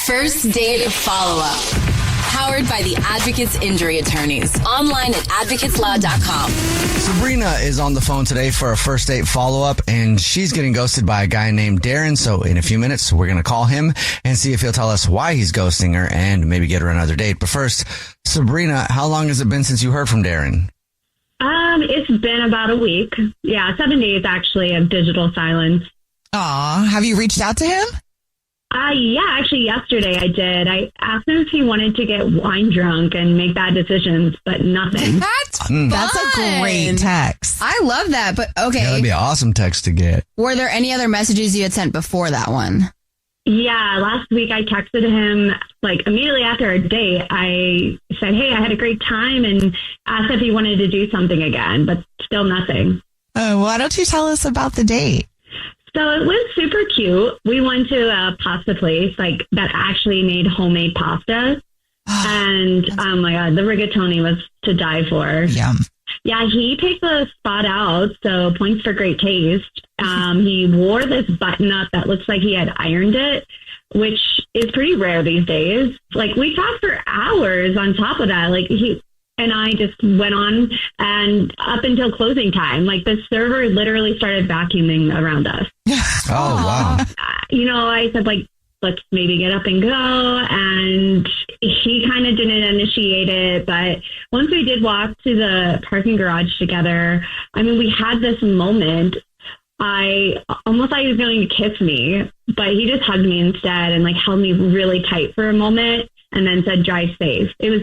First Date Follow-Up. Powered by the Advocates Injury Attorneys. Online at advocateslaw.com. Sabrina is on the phone today for a first date follow-up, and she's getting ghosted by a guy named Darren. So in a few minutes, we're going to call him and see if he'll tell us why he's ghosting her and maybe get her another date. But first, Sabrina, how long has it been since you heard from Darren? It's been about a week. Yeah, 7 days actually of digital silence. Aw, have you reached out to him? Yeah, actually yesterday I did. I asked him if he wanted to get wine drunk and make bad decisions, but nothing. That's a great text. I love that, but okay. Yeah, that'd be an awesome text to get. Were there any other messages you had sent before that one? Yeah, last week I texted him, like immediately after our date. I said, hey, I had a great time, and asked if he wanted to do something again, but still nothing. Oh, why don't you tell us about the date? So it was super cute. We went to a pasta place like that actually made homemade pasta. And oh my God, the rigatoni was to die for. Yum. Yeah, he picked the spot out, so points for great taste. He wore this button up that looks like he had ironed it, which is pretty rare these days. Like, we talked for hours on top of that. Like, he and I just went on and up until closing time. Like, the server literally started vacuuming around us. Oh, wow. I said, like, let's maybe get up and go. And he kind of didn't initiate it. But once we did walk to the parking garage together, I mean, we had this moment. I almost thought he was going to kiss me, but he just hugged me instead and like held me really tight for a moment and then said, drive safe. It was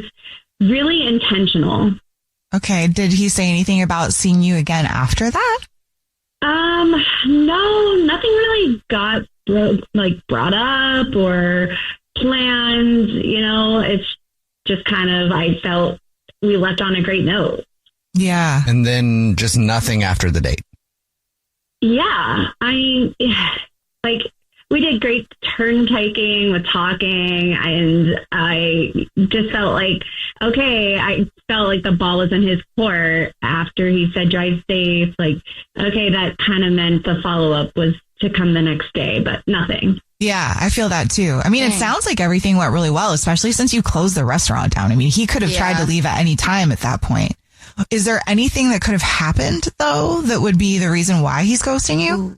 really intentional. Okay. Did he say anything about seeing you again after that? No, nothing really got brought up or planned. It's just kind of, I felt we left on a great note. Yeah. And then just nothing after the date. Yeah. We did great turn taking with talking, and I just felt like, okay, I felt like the ball was in his court after he said drive safe. Like, okay, that kind of meant the follow-up was to come the next day, but nothing. Yeah, I feel that too. I mean, it sounds like everything went really well, especially since you closed the restaurant down. I mean, he could have tried to leave at any time at that point. Is there anything that could have happened, though, that would be the reason why he's ghosting you?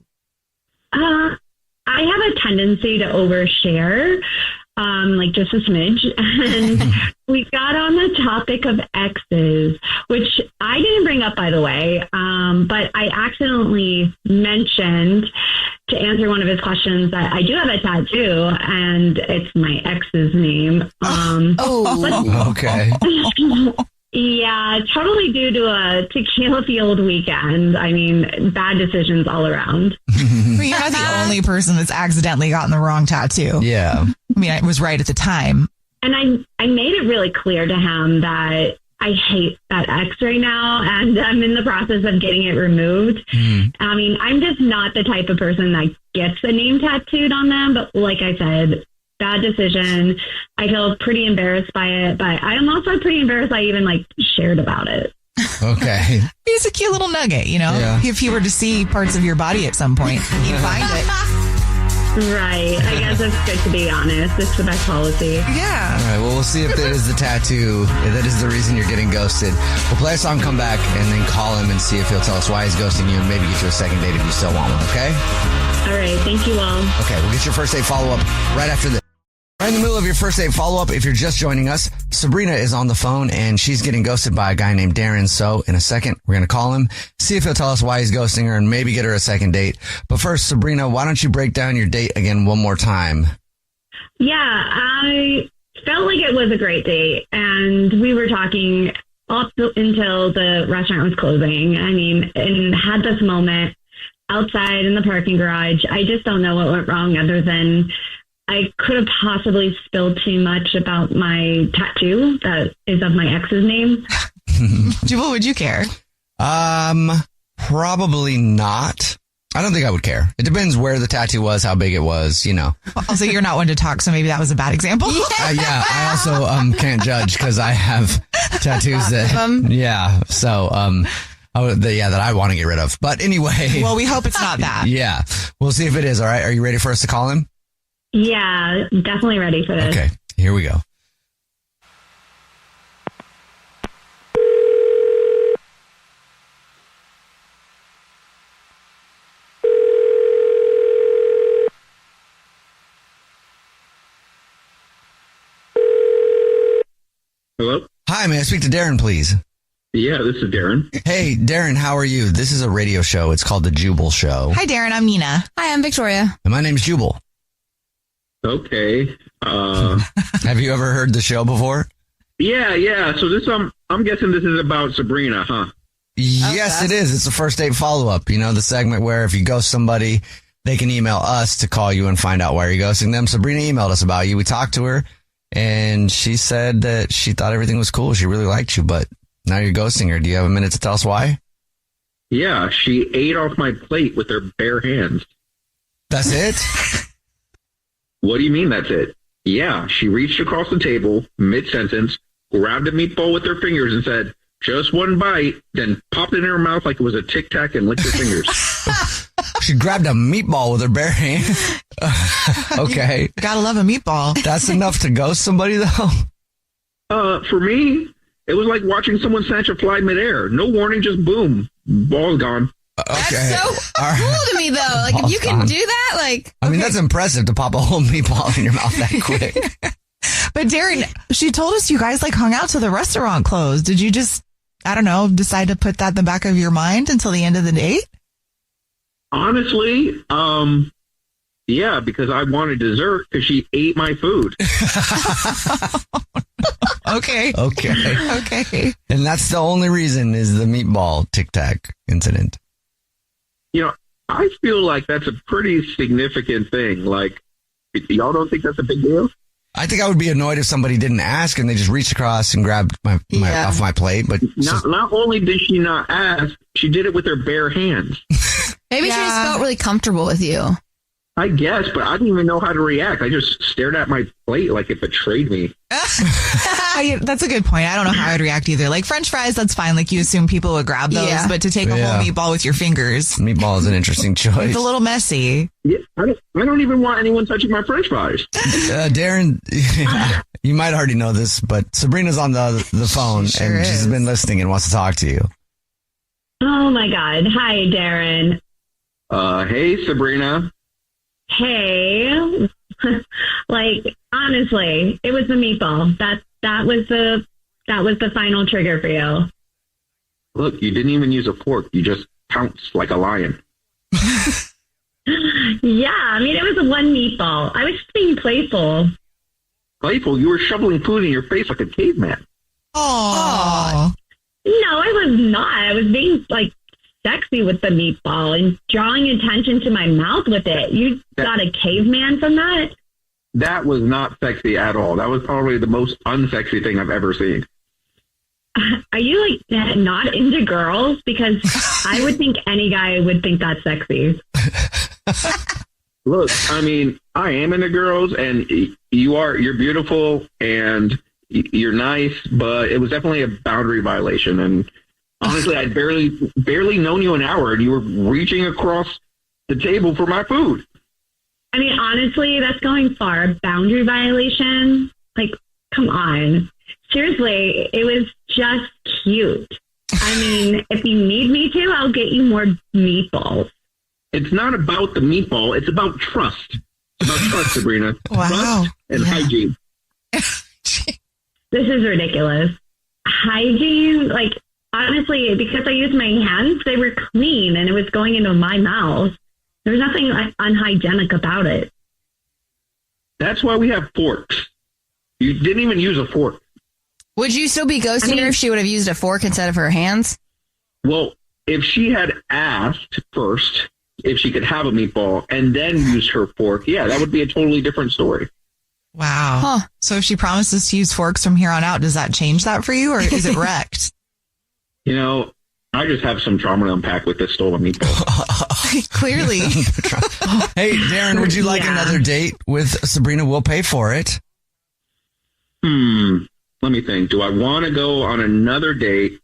I have a tendency to overshare, like just a smidge. And we got on the topic of exes, which I didn't bring up, by the way, but I accidentally mentioned to answer one of his questions that I do have a tattoo, and it's my ex's name. Okay. Yeah, totally due to a tequila-fueled weekend. I mean, bad decisions all around. You're not the only person that's accidentally gotten the wrong tattoo. Yeah. I mean, I was right at the time. And I made it really clear to him that I hate that X right now, and I'm in the process of getting it removed. I mean, I'm just not the type of person that gets a name tattooed on them, but like I said, bad decision. I feel pretty embarrassed by it, but I am also pretty embarrassed I even shared about it. Okay. It's a cute little nugget, Yeah. If he were to see parts of your body at some point, he'd find it. Right. I guess it's good to be honest. It's the best policy. Yeah. All right. Well, we'll see if that is the tattoo. If that is the reason you're getting ghosted. We'll play a song, come back, and then call him and see if he'll tell us why he's ghosting you and maybe get you a second date if you still want one, okay? All right. Thank you all. Okay. We'll get your first date follow-up right after this. Right in the middle of your first date follow-up, if you're just joining us, Sabrina is on the phone and she's getting ghosted by a guy named Darren. So in a second, we're going to call him, see if he'll tell us why he's ghosting her and maybe get her a second date. But first, Sabrina, why don't you break down your date again one more time? Yeah, I felt like it was a great date, and we were talking up until the restaurant was closing. I mean, and had this moment outside in the parking garage. I just don't know what went wrong other than I could have possibly spilled too much about my tattoo that is of my ex's name. Jubal, would you care? Probably not. I don't think I would care. It depends where the tattoo was, how big it was, Also, you're not one to talk, so maybe that was a bad example. Yeah, I also can't judge because I have tattoos that I want to get rid of. But anyway. Well, we hope it's not that. Yeah. We'll see if it is. All right. Are you ready for us to call him? Yeah, definitely ready for this. Okay, here we go. Hello? Hi, may I speak to Darren, please? Yeah, this is Darren. Hey, Darren, how are you? This is a radio show. It's called The Jubal Show. Hi, Darren. I'm Nina. Hi, I'm Victoria. And my name's Jubal. Okay. Have you ever heard the show before? Yeah. So this, I'm guessing this is about Sabrina, huh? Yes, it is. It's a first date follow-up. You know, the segment where if you ghost somebody, they can email us to call you and find out why you're ghosting them. Sabrina emailed us about you. We talked to her, and she said that she thought everything was cool. She really liked you, but now you're ghosting her. Do you have a minute to tell us why? Yeah, she ate off my plate with her bare hands. That's it? What do you mean that's it? Yeah, she reached across the table, mid-sentence, grabbed a meatball with her fingers and said, just one bite, then popped it in her mouth like it was a Tic Tac and licked her fingers. She grabbed a meatball with her bare hand. Okay. Gotta love a meatball. That's enough to ghost somebody, though? For me, it was like watching someone snatch a fly midair. No warning, just boom. Ball's gone. Okay. That's so cool to me, though. Like, if you can do that, like... I mean, that's impressive to pop a whole meatball in your mouth that quick. But Darren, she told us you guys like hung out till the restaurant closed. Did you just, I don't know, decide to put that in the back of your mind until the end of the date? Honestly, yeah, because I wanted dessert because she ate my food. Okay. And that's the only reason is the meatball Tic Tac incident. You know, I feel like that's a pretty significant thing. Like, y'all don't think that's a big deal? I think I would be annoyed if somebody didn't ask and they just reached across and grabbed my off my plate. But not only did she not ask, she did it with her bare hands. Maybe she just felt really comfortable with you. I guess, but I didn't even know how to react. I just stared at my plate like it betrayed me. That's a good point. I don't know how I'd react either. Like French fries, that's fine. Like you assume people would grab those, but to take a whole meatball with your fingers. Meatball is an interesting choice. It's a little messy. Yeah, I don't even want anyone touching my French fries. Darren, you might already know this, but Sabrina's on the phone and she's been listening and wants to talk to you. Oh my God. Hi, Darren. Hey, Sabrina. Hey. Like, honestly, it was the meatball. That was the final trigger for you. Look, you didn't even use a fork. You just pounced like a lion. Yeah, I mean, it was one meatball. I was just being playful. Playful? You were shoveling food in your face like a caveman. Oh. No, I was not. I was being, like, sexy with the meatball and drawing attention to my mouth with it. You got a caveman from that? That was not sexy at all. That was probably the most unsexy thing I've ever seen. Are you, like, not into girls? Because I would think any guy would think that's sexy. Look, I mean, I am into girls, and you're beautiful, and you're nice, but it was definitely a boundary violation. And honestly, I'd barely known you an hour, and you were reaching across the table for my food. I mean, honestly, that's going far. A boundary violation? Like, come on. Seriously, it was just cute. I mean, if you need me to, I'll get you more meatballs. It's not about the meatball. It's about trust. It's about trust, Sabrina. Wow. Trust and hygiene. This is ridiculous. Hygiene? Like, honestly, because I used my hands, they were clean and it was going into my mouth. There was nothing unhygienic about it. That's why we have forks. You didn't even use a fork. Would you still be ghosting her if she would have used a fork instead of her hands? Well, if she had asked first if she could have a meatball and then used her fork, yeah, that would be a totally different story. Wow. Huh. So if she promises to use forks from here on out, does that change that for you or is it wrecked? You know, I just have some trauma to unpack with this stolen meatball. Clearly. Hey, Darren, would you like another date with Sabrina? We'll pay for it. Let me think. Do I want to go on another date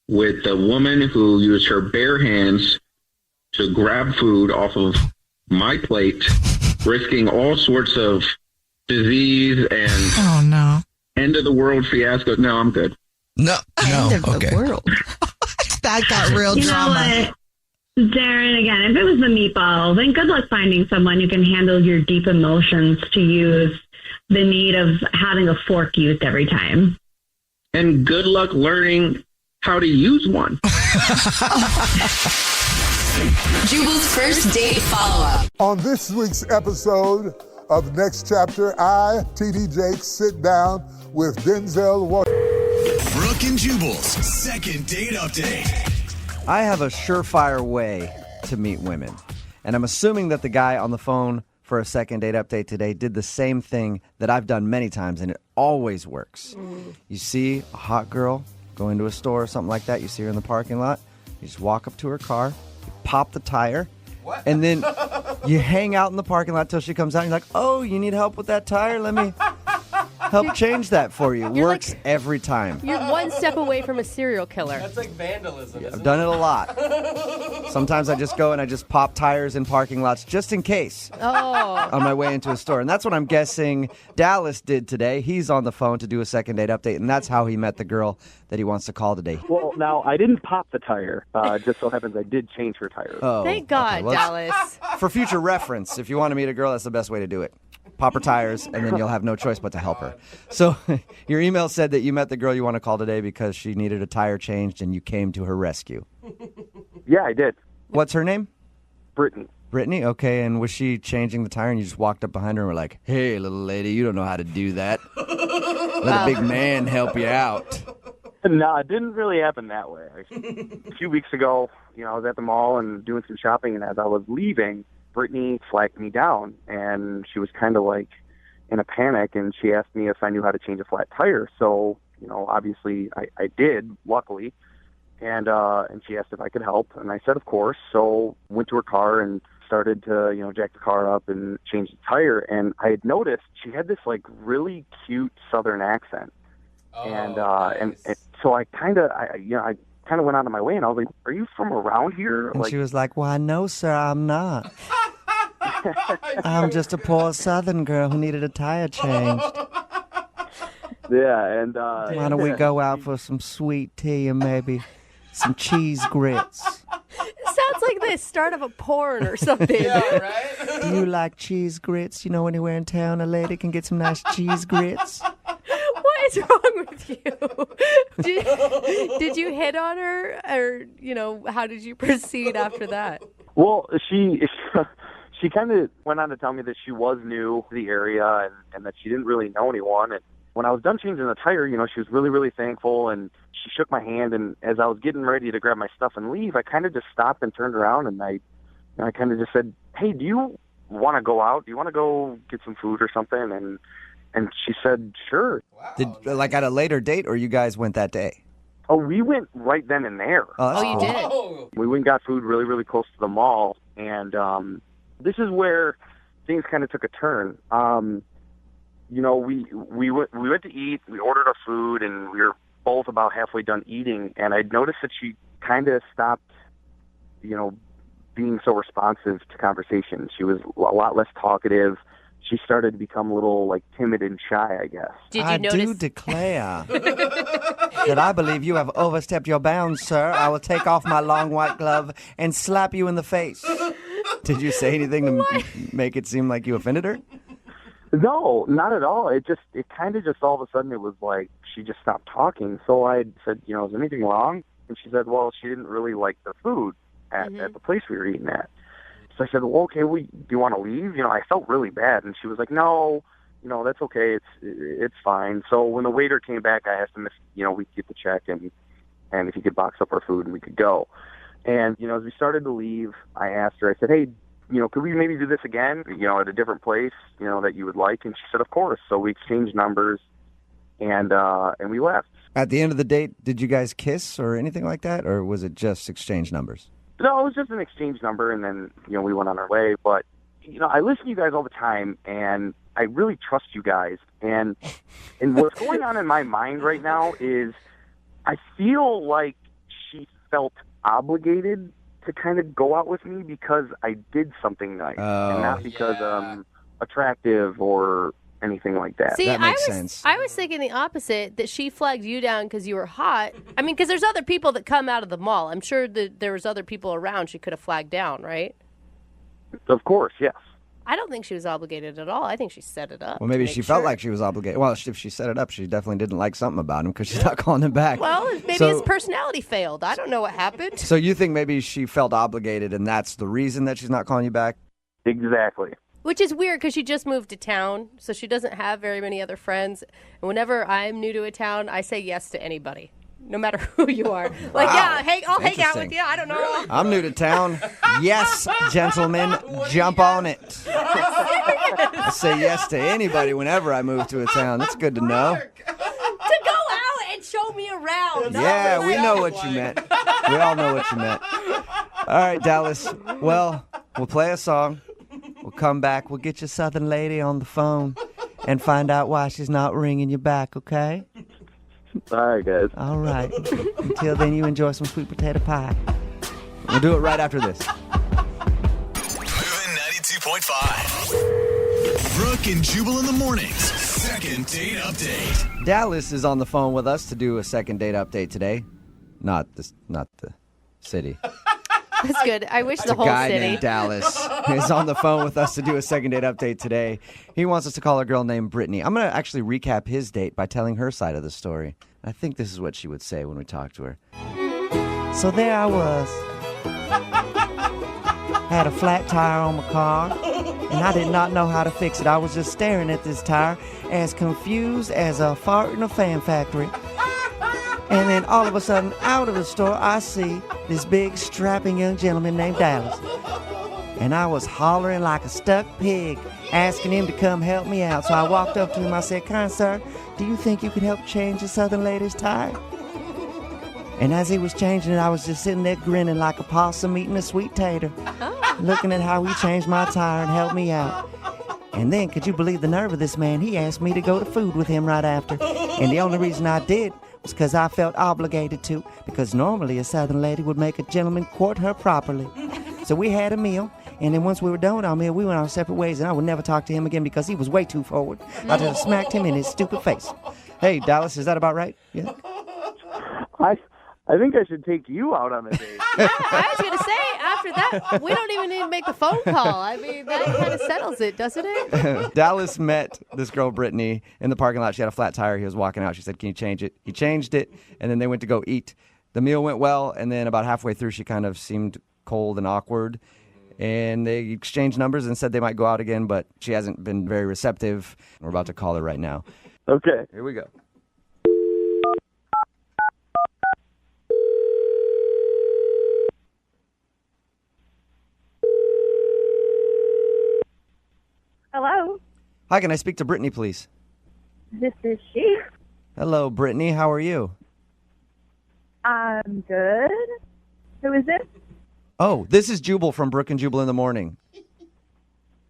with the woman who used her bare hands to grab food off of my plate risking all sorts of disease and end of the world fiasco. No, I'm good. No. End of Okay. the world. That got real You drama. know what? Darren, again, if it was the meatball, then good luck finding someone who can handle your deep emotions to use the need of having a fork used every time. And good luck learning how to use one. Jubal's first date follow-up. On this week's episode of Next Chapter, I, TD Jakes, sit down with Denzel Washington. Brooke and Jubal's second date update. I have a surefire way to meet women. And I'm assuming that the guy on the phone for a second date update today did the same thing that I've done many times, and it always works. You see a hot girl go into a store or something like that. You see her in the parking lot. You just walk up to her car, you pop the tire, and then you hang out in the parking lot till she comes out. And you're like, oh, you need help with that tire? Let me help change that for you. Works every time. You're one step away from a serial killer. That's like vandalism. I've done it a lot. Sometimes I just go and I just pop tires in parking lots just in case on my way into a store. And that's what I'm guessing Dallas did today. He's on the phone to do a second date update, and that's how he met the girl that he wants to call today. Well, now, I didn't pop the tire. Just so happens I did change her tire. Oh, Thank God, okay. Well, Dallas. for future reference, if you want to meet a girl, that's the best way to do it. Pop her tires, and then you'll have no choice but to help her. So your email said that you met the girl you want to call today because she needed a tire changed, and you came to her rescue. Yeah, I did. What's her name? Brittany. Brittany? Okay, and was she changing the tire, and you just walked up behind her and were like, hey, little lady, you don't know how to do that. Let a big man help you out. No, it didn't really happen that way. A few weeks ago, I was at the mall and doing some shopping, and as I was leaving, Brittany flagged me down, and she was kind of like in a panic, and she asked me if I knew how to change a flat tire. So, obviously I did, luckily, and she asked if I could help, and I said, of course. So went to her car and started to, jack the car up and change the tire, and I had noticed she had this like really cute Southern accent. And so I kind of went out of my way, and I was like, "Are you from around here?" And she was like, "Why, no, sir, I'm not. I'm just a poor Southern girl who needed a tire changed. Yeah, and why don't we go out for some sweet tea and maybe some cheese grits? Sounds like the start of a porn or something. Yeah, right? Do you like cheese grits? You know, anywhere in town a lady can get some nice cheese grits." What is wrong with you? Did you hit on her, or how did you proceed after that? Well, she kind of went on to tell me that she was new to the area and that she didn't really know anyone. And when I was done changing the tire, she was really, really thankful, and she shook my hand. And as I was getting ready to grab my stuff and leave, I kind of just stopped and turned around, and I kind of just said, "Hey, do you want to go out? Do you want to go get some food or something?" And she said, "Sure." Wow. Like at a later date, or you guys went that day? Oh, we went right then and there. Oh, you cool. did? Oh. We went and got food really, really close to the mall, and this is where things kind of took a turn. We went to eat, we ordered our food, and we were both about halfway done eating, and I noticed that she kind of stopped, being so responsive to conversation. She was a lot less talkative. She started to become a little, timid and shy, I guess. Did you I notice? do declare that I believe you have overstepped your bounds, sir. I will take off my long white glove and slap you in the face. Did you say anything to make it seem like you offended her? No, not at all. It kind of just all of a sudden it was like she just stopped talking. So I said, is there anything wrong? And she said, well, she didn't really like the food at the place we were eating at. So I said, well, okay, do you want to leave? I felt really bad. And she was like, no, that's okay. It's fine. So when the waiter came back, I asked him if, we could get the check and if he could box up our food and we could go. And, as we started to leave, I asked her, I said, hey, could we maybe do this again, at a different place, that you would like? And she said, of course. So we exchanged numbers and we left. At the end of the date, did you guys kiss or anything like that? Or was it just exchange numbers? No, it was just an exchange number, and then, we went on our way. But, I listen to you guys all the time, and I really trust you guys. And what's going on in my mind right now is I feel like she felt obligated to kind of go out with me because I did something nice. And not because attractive or anything like that. See, That makes sense. I was thinking the opposite, that she flagged you down because you were hot. I mean, because there's other people that come out of the mall. I'm sure that there was other people around she could have flagged down, right? Of course, yes. I don't think she was obligated at all. I think she set it up. Well, maybe to she make felt sure. like she was obligated. Well, if she set it up, she definitely didn't like something about him because she's not calling him back. Well, maybe his personality failed. I don't know what happened. So you think maybe she felt obligated and that's the reason that she's not calling you back? Exactly. Which is weird because she just moved to town, so she doesn't have very many other friends. And whenever I'm new to a town, I say yes to anybody, no matter who you are. Like, Wow. yeah, hey, I'll hang out Interesting. with you. I don't know. I'm new to town. Yes, gentlemen, jump on it. I say yes to anybody whenever I move to a town. That's good to know. To go out and show me around. Yeah, we know what you meant. We all know what you meant. All right, Dallas. Well, we'll play a song. We'll come back. We'll get your southern lady on the phone and find out why she's not ringing you back, okay? All right, guys. All right. Until then, you enjoy some sweet potato pie. We'll do it right after this. Moving 92.5. Brooke and Jubal in the mornings. Second date update. Dallas is on the phone with us to do a second date update today. Not the city. That's good. I wish the A whole guy city. named Dallas is on the phone with us to do a second date update today. He wants us to call a girl named Brittany. I'm going to actually recap his date by telling her side of the story. I think this is what she would say when we talk to her. So there I was. Had a flat tire on my car, and I did not know how to fix it. I was just staring at this tire as confused as a fart in a fan factory. And then all of a sudden, out of the store, I see this big, strapping young gentleman named Dallas. And I was hollering like a stuck pig, asking him to come help me out. So I walked up to him. I said, "Kind sir, do you think you could help change the southern lady's tire?" And as he was changing it, I was just sitting there grinning like a possum eating a sweet tater, looking at how he changed my tire and helped me out. And then, could you believe the nerve of this man? He asked me to go to food with him right after. And the only reason I did was because I felt obligated to, because normally a southern lady would make a gentleman court her properly. So we had a meal, and then once we were done with our meal, we went our separate ways, and I would never talk to him again because he was way too forward. I just smacked him in his stupid face. Hey, Dallas, is that about right? Yeah. I think I should take you out on a date. I was going to say, after that, we don't even need to make the phone call. I mean, that kind of settles it, doesn't it? Dallas met this girl, Brittany, in the parking lot. She had a flat tire. He was walking out. She said, "Can you change it?" He changed it, and then they went to go eat. The meal went well, and then about halfway through, she kind of seemed cold and awkward. And they exchanged numbers and said they might go out again, but she hasn't been very receptive. We're about to call her right now. Okay. Here we go. Hello, Hi, can I speak to Brittany, please? this is she. Hello, Brittany. How are you? I'm good. Who is this? Oh, this is Jubal from Brooke and Jubal in the morning.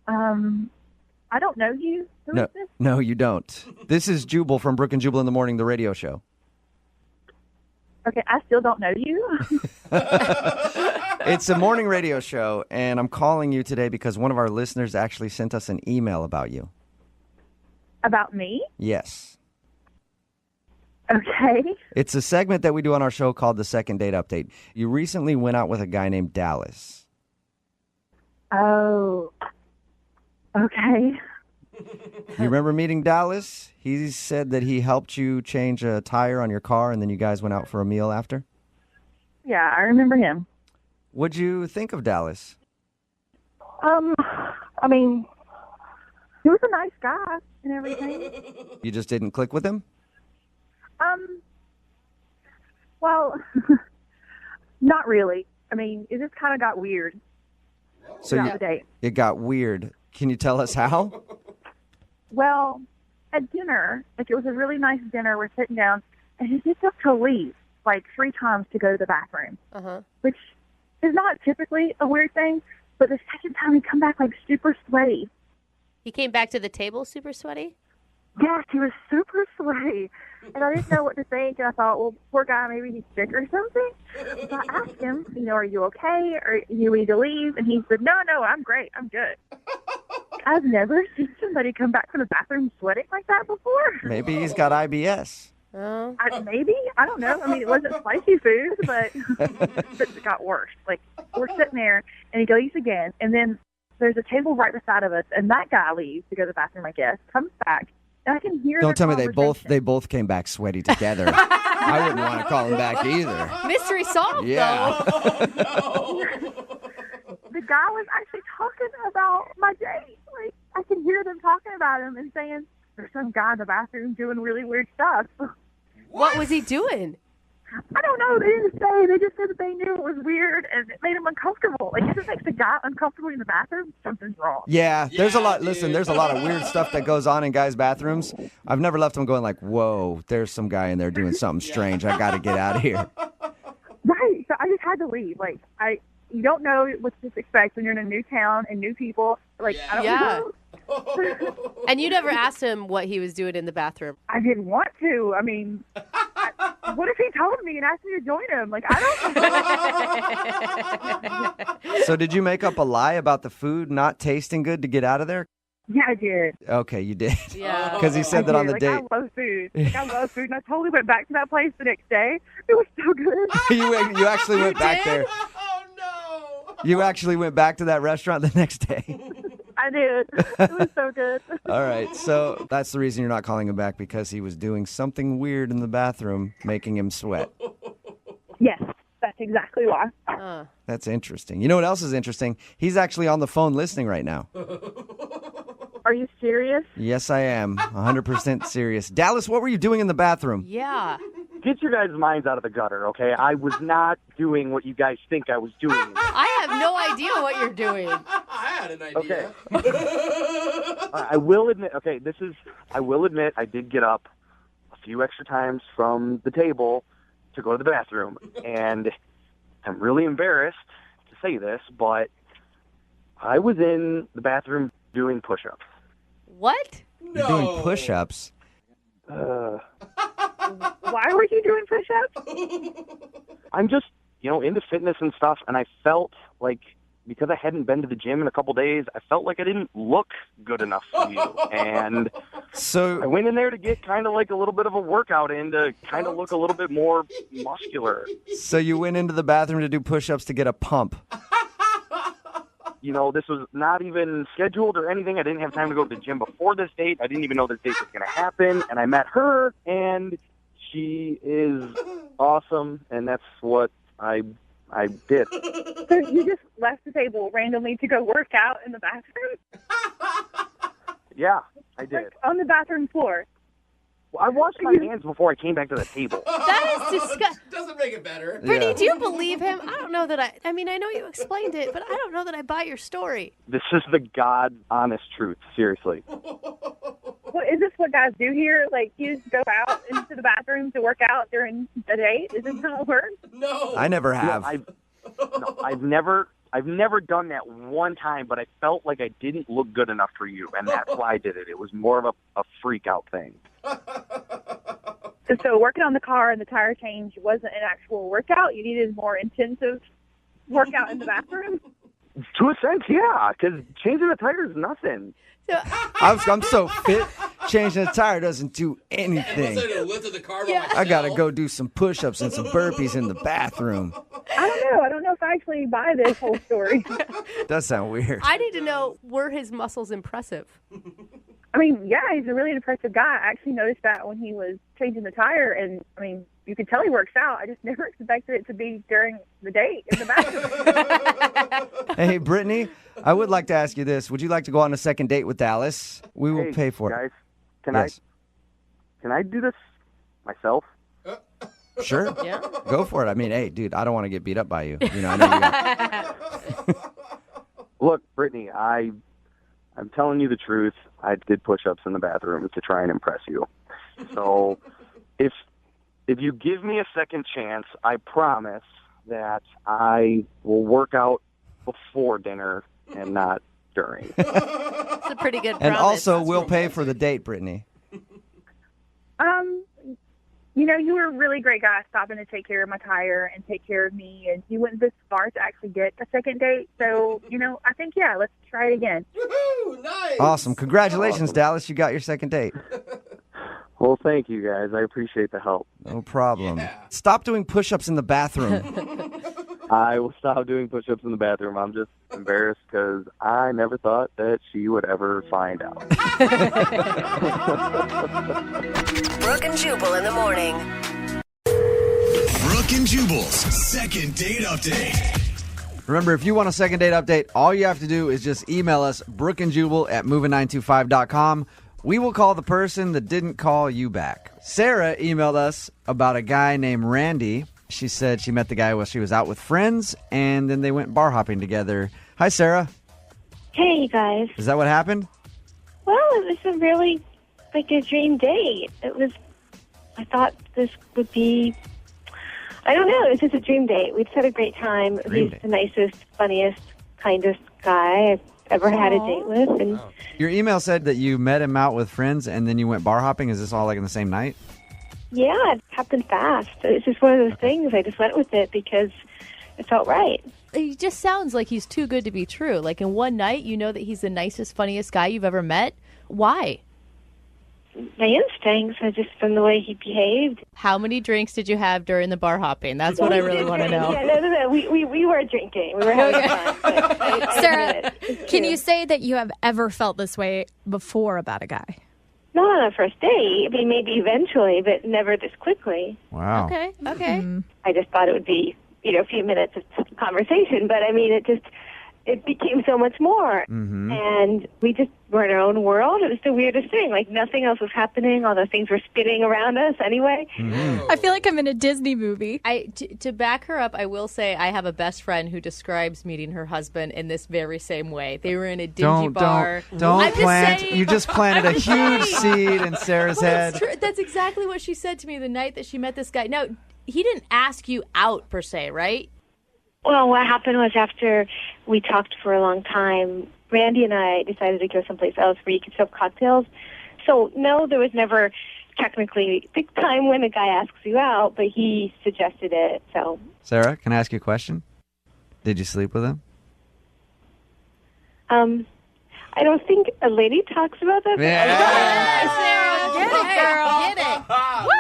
I don't know you. Who is this? No, you don't. This is Jubal from Brooke and Jubal in the morning, the radio show. Okay, I still don't know you. It's a morning radio show, and I'm calling you today because one of our listeners actually sent us an email about you. About me? Yes. Okay. It's a segment that we do on our show called the Second Date Update. You recently went out with a guy named Dallas. Oh. Okay. You remember meeting Dallas? He said that he helped you change a tire on your car, and then you guys went out for a meal after? Yeah, I remember him. What'd you think of Dallas? I mean, he was a nice guy and everything. You just didn't click with him? Well, not really. I mean, it just kind of got weird. So throughout the date. It got weird. Can you tell us how? Well, at dinner, like it was a really nice dinner. We're sitting down, and he just took to leave like 3 times to go to the bathroom, which is not typically a weird thing. But the second time, he come back like super sweaty. He came back to the table super sweaty? Yes, he was super sweaty. And I didn't know what to think. And I thought, well, poor guy, maybe he's sick or something. So I asked him, are you okay? Or you need to leave? And he said, no, I'm great. I'm good. I've never seen somebody come back from the bathroom sweating like that before. Maybe he's got IBS. Maybe. I don't know. I mean, it wasn't spicy food, but it got worse. Like, we're sitting there, and he goes again, and then there's a table right beside of us, and that guy leaves to go to the bathroom, I guess, comes back, and I can hear Don't tell me they conversation. both came back sweaty together. I wouldn't want to call him back either. Mystery solved, Yeah. though. The guy was actually talking about my date. Like, I can hear them talking about him and saying, there's some guy in the bathroom doing really weird stuff. What was he doing? I don't know. They didn't say. They just said that they knew it was weird and it made him uncomfortable. Like, if it makes the guy uncomfortable in the bathroom, something's wrong. Yeah, there's a lot. Listen, there's a lot of weird stuff that goes on in guys' bathrooms. I've never left them going like, whoa, there's some guy in there doing something strange. I got to get out of here. Right. So I just had to leave. Like, you don't know what to expect when you're in a new town and new people. Like, I don't know. And you never asked him what he was doing in the bathroom. I didn't want to. I mean, what if he told me and asked me to join him? Like, I don't know. So did you make up a lie about the food not tasting good to get out of there? Yeah, I did. Okay, you did. Yeah. Because he said that on the like, date. I love food. I love food. And I totally went back to that place the next day. It was so good. You actually went back there. Oh, no. You actually went back to that restaurant the next day. I did. It was so good. All right, so that's the reason you're not calling him back, because he was doing something weird in the bathroom, making him sweat. Yes, that's exactly why. That's interesting. You know what else is interesting? He's actually on the phone listening right now. Are you serious? Yes, I am. 100% serious. Dallas, what were you doing in the bathroom? Yeah. Get your guys' minds out of the gutter, okay? I was not doing what you guys think I was doing. I have no idea what you're doing. I had an idea. Okay. I will admit, I did get up a few extra times from the table to go to the bathroom. And I'm really embarrassed to say this, but I was in the bathroom doing push-ups. What? You're doing push-ups? Why were you doing push-ups? I'm just, into fitness and stuff, and I felt like, because I hadn't been to the gym in a couple days, I felt like I didn't look good enough for you. And so I went in there to get kind of like a little bit of a workout in to kind of look a little bit more muscular. So you went into the bathroom to do push-ups to get a pump. This was not even scheduled or anything. I didn't have time to go to the gym before this date. I didn't even know this date was going to happen. And I met her, and she is awesome, and that's what I did. So you just left the table randomly to go work out in the bathroom? Yeah, I did. Like, on the bathroom floor? Well, I washed my hands before I came back to the table. That is disgusting. Doesn't make it better. Brittany, do you believe him? I don't know that I mean, I know you explained it, but I don't know that I buy your story. This is the God honest truth, seriously. Well, is this what guys do here? Like, you just go out into the bathroom to work out during the date? Is this how it works? No. I never have. I've never done that one time, but I felt like I didn't look good enough for you, and that's why I did it. It was more of a freak out thing. So working on the car and the tire change wasn't an actual workout? You needed more intensive workout in the bathroom? To a sense, yeah, because changing the tire is nothing. I'm so fit. Changing the tire doesn't do anything. I gotta go do some push-ups and some burpees in the bathroom. I don't know if I actually buy this whole story. Does sound weird. I need to know, were his muscles impressive? I mean, yeah, he's a really impressive guy. I actually noticed that when he was changing the tire, and I mean, you could tell he works out. I just never expected it to be during the date in the bathroom. Hey, Brittany, I would like to ask you this. Would you like to go on a second date with Dallas? We will pay for guys, it. Can I do this myself? Sure. Yeah. Go for it. I mean, hey, dude, I don't want to get beat up by you. I know you got... Look, Brittany, I'm telling you the truth. I did push-ups in the bathroom to try and impress you. So if you give me a second chance, I promise that I will work out before dinner and not during. It's a pretty good promise. And also, we'll pay for the date, Brittany. you were a really great guy stopping to take care of my tire and take care of me, and you went this far to actually get a second date. So, I think, let's try it again. Woohoo! Nice. Awesome. Congratulations, Dallas. You got your second date. Well, thank you, guys. I appreciate the help. No problem. Stop doing push-ups in the bathroom. I will stop doing push-ups in the bathroom. I'm just embarrassed because I never thought that she would ever find out. Brooke and Jubal in the morning. Brooke and Jubal's second date update. Remember, if you want a second date update, all you have to do is just email us, brookeandjubal@moving925.com. We will call the person that didn't call you back. Sarah emailed us about a guy named Randy. She said she met the guy while she was out with friends, and then they went bar hopping together. Hi, Sarah. Hey, you guys. Is that what happened? Well, it was a really, a dream date. I thought this would be, I don't know, it was just a dream date. We'd had a great time. He's the nicest, funniest, kindest guy I've ever had a date with. And Your email said that you met him out with friends, and then you went bar hopping. Is this all in the same night? yeah, it happened fast. It's just one of those things. I just went with it because it felt right. He just sounds like he's too good to be true. Like in one night, you know that he's the nicest, funniest guy you've ever met. Why? My instincts are just from the way he behaved. How many drinks did you have during the bar hopping? That's what I really want to know. Yeah, no. We were drinking. We were having fun. But I Sarah, can you say that you have ever felt this way before about a guy? Not on a first date. I mean, maybe eventually, but never this quickly. Wow. Okay. I just thought it would be, a few minutes of conversation, but I mean, it became so much more. Mm-hmm. And we just were in our own world. It was the weirdest thing. Like, nothing else was happening. All the things were spinning around us anyway. Mm-hmm. I feel like I'm in a Disney movie. To back her up, I will say I have a best friend who describes meeting her husband in this very same way. They were in a dingy bar. Don't plant. You just planted a huge seed in Sarah's head. That's true. That's exactly what she said to me the night that she met this guy. Now, he didn't ask you out per se, right? Well, what happened was after we talked for a long time, Randy and I decided to go someplace else where you could serve cocktails. So, no, there was never technically the time when a guy asks you out, but he suggested it. So, Sarah, can I ask you a question? Did you sleep with him? I don't think a lady talks about that. Sarah, get it, girl. Get it.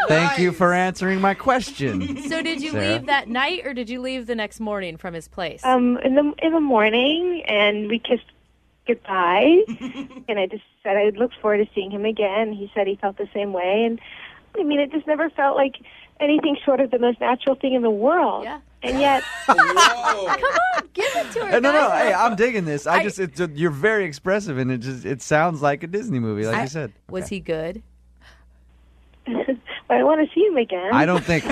Thank you for answering my question. So did you Sarah? leave that night or did you leave the next morning from his place? In the morning, and we kissed goodbye, and I just said I would look forward to seeing him again. He said he felt the same way, and I mean, it just never felt like anything short of the most natural thing in the world. Yeah. And yet, Come on, give it to her. No. guys. Hey, I'm digging this. You're very expressive, and it sounds like a Disney movie, like you said. Was he good? I want to see him again. I don't think she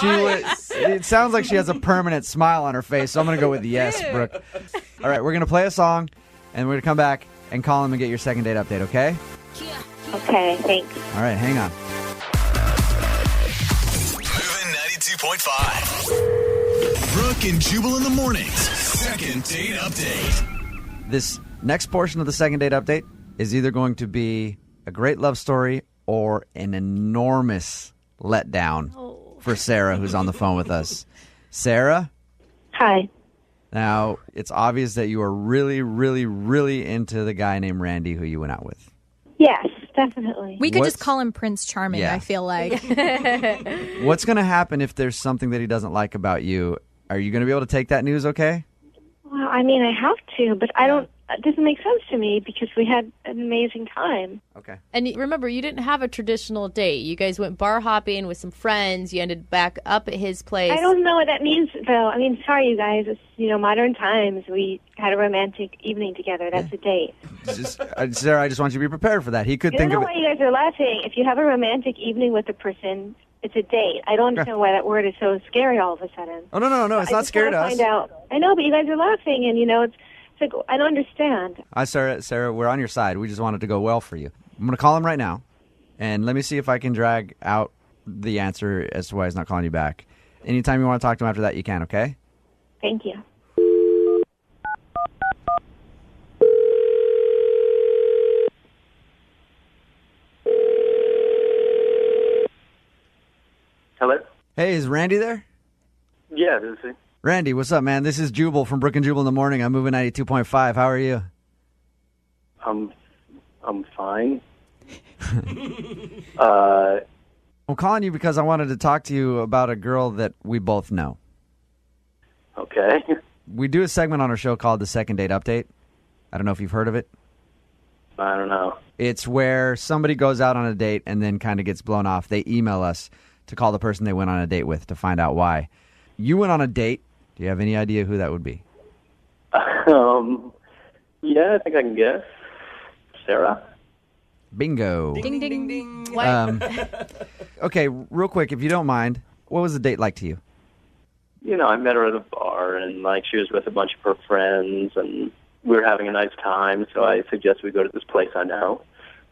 would. It sounds like she has a permanent smile on her face, so I'm going to go with yes, Brooke. All right, we're going to play a song, and we're going to come back and call him and get your second date update, okay? Okay, thanks. All right, hang on. Moving 92.5. Brooke and Jubal in the mornings. Second date update. This next portion of the second date update is either going to be a great love story or an enormous letdown for Sarah, who's on the phone with us. Sarah? Hi. Now, it's obvious that you are really, really, really into the guy named Randy who you went out with. Yes, definitely. We could just call him Prince Charming, Yeah. I feel like. What's going to happen if there's something that he doesn't like about you? Are you going to be able to take that news okay? Well, I mean, I have to, but it doesn't make sense to me because we had an amazing time. Okay. And remember, you didn't have a traditional date. You guys went bar hopping with some friends. You ended back up at his place. I don't know what that means, though. I mean, sorry, you guys. It's, modern times. We had a romantic evening together. That's a date. Sarah, I just want you to be prepared for that. He could I think don't of know it. why you guys are laughing. If you have a romantic evening with a person, it's a date. I don't understand why that word is so scary all of a sudden. Oh, no. It's not scary to us. Find out. I know, but you guys are laughing, and, it's like, I don't understand. Sarah, we're on your side. We just want it to go well for you. I'm going to call him right now, and let me see if I can drag out the answer as to why he's not calling you back. Anytime you want to talk to him after that, you can, okay? Thank you. Hey, is Randy there? Yeah, this is. Randy, what's up, man? This is Jubal from Brooke and Jubal in the morning. I'm moving 92.5. How are you? I'm fine. I'm calling you because I wanted to talk to you about a girl that we both know. Okay. We do a segment on our show called the Second Date Update. I don't know if you've heard of it. I don't know. It's where somebody goes out on a date and then kind of gets blown off. They email us to call the person they went on a date with to find out why. You went on a date. Do you have any idea who that would be? Yeah, I think I can guess. Sarah. Bingo. Ding, ding, ding. Okay, real quick, if you don't mind, what was the date like to you? You know, I met her at a bar, and like she was with a bunch of her friends, and we were having a nice time. So I suggested we go to this place I know,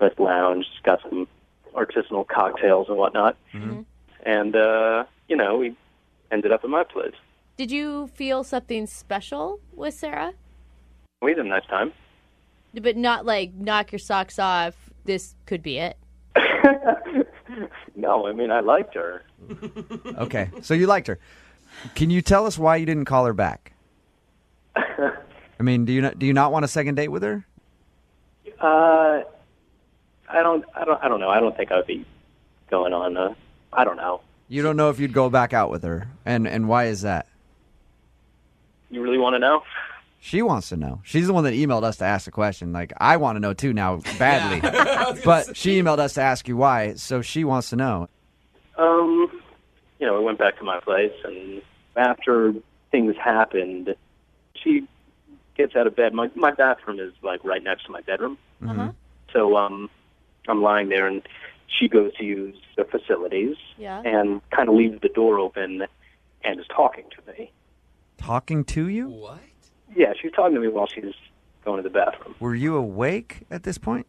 nice lounge. It's got some artisanal cocktails and whatnot. Mm-hmm. And you know, we ended up at my place. Did you feel something special with Sarah? We had a nice time. But not like knock your socks off, this could be it. No, I mean, I liked her. Okay, so you liked her. Can you tell us why you didn't call her back? I mean, do you not want a second date with her? I don't know. I don't think I would be going on. I don't know. You don't know if you'd go back out with her, and why is that? You really want to know? She wants to know. She's the one that emailed us to ask the question. Like, I want to know too now, badly. But she emailed us to ask you why, so she wants to know. You know, we went back to my place, and after things happened, she gets out of bed. My bathroom is, like, right next to my bedroom. Uh-huh. So I'm lying there, and she goes to use the facilities and kind of leaves the door open and is talking to me. Talking to you? What? Yeah, she was talking to me while she was going to the bathroom. Were you awake at this point?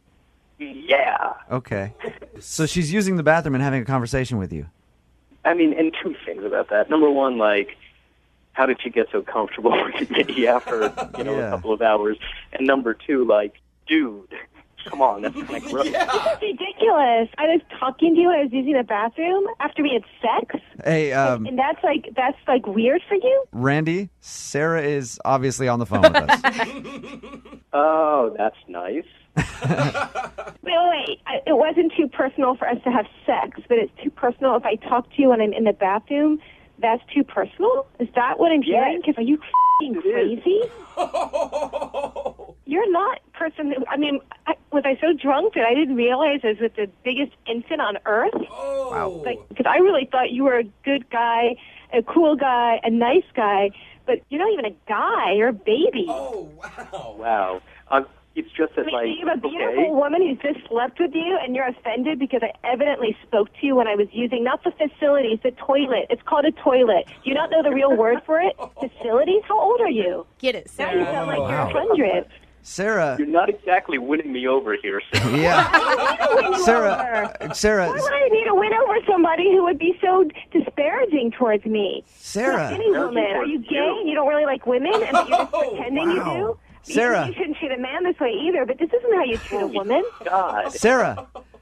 Yeah. Okay. So she's using the bathroom and having a conversation with you. I mean, and two things about that. Number one, like, how did she get so comfortable with me after, a couple of hours? And number two, like, dude, come on, that's kind of gross. That's ridiculous. I was talking to you. I was using the bathroom after we had sex. Hey, and that's weird for you. Randy, Sarah is obviously on the phone with us. Oh, that's nice. Wait. It wasn't too personal for us to have sex, but it's too personal if I talk to you when I'm in the bathroom. That's too personal? Is that what I'm hearing? Because are you f***ing crazy? You're not person. Was I so drunk that I didn't realize I was with the biggest infant on earth? Oh. Wow. Because I really thought you were a good guy, a cool guy, a nice guy, but you're not even a guy. You're a baby. Oh, wow. Wow. It's just that, you have a beautiful woman who's just slept with you, and you're offended because I evidently spoke to you when I was using, not the facilities, the toilet. It's called a toilet. Do you not know the real word for it? Facilities? How old are you? Get it, Now Sarah. you sound like you're 100. Sarah. You're not exactly winning me over here, Sarah. Yeah. Sarah. Why would I need to win over somebody who would be so disparaging towards me? Sarah. Like any woman. Are you gay and you don't really like women and that you're just pretending you do? Sarah. You shouldn't treat a man this way either, but this isn't how you treat a woman. God.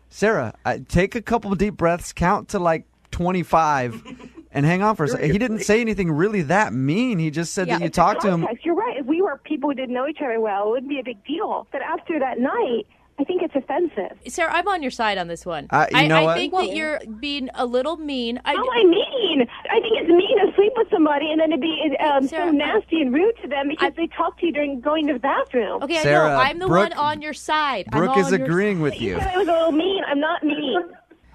Sarah, take a couple of deep breaths, count to like 25, and hang on for a second. He didn't say anything really that mean. He just said that you talked to him. You're right. If we were people who didn't know each other well, it wouldn't be a big deal. But after that night, I think it's offensive. Sarah, I'm on your side on this one. You know what? I think that you're being a little mean. How am I mean? I think it's mean to sleep with somebody and then to be so nasty and rude to them because they talk to you during going to the bathroom. Okay, Sarah, I know. I'm the one on your side. Brooke is agreeing with you. You said I was a little mean. I'm not mean.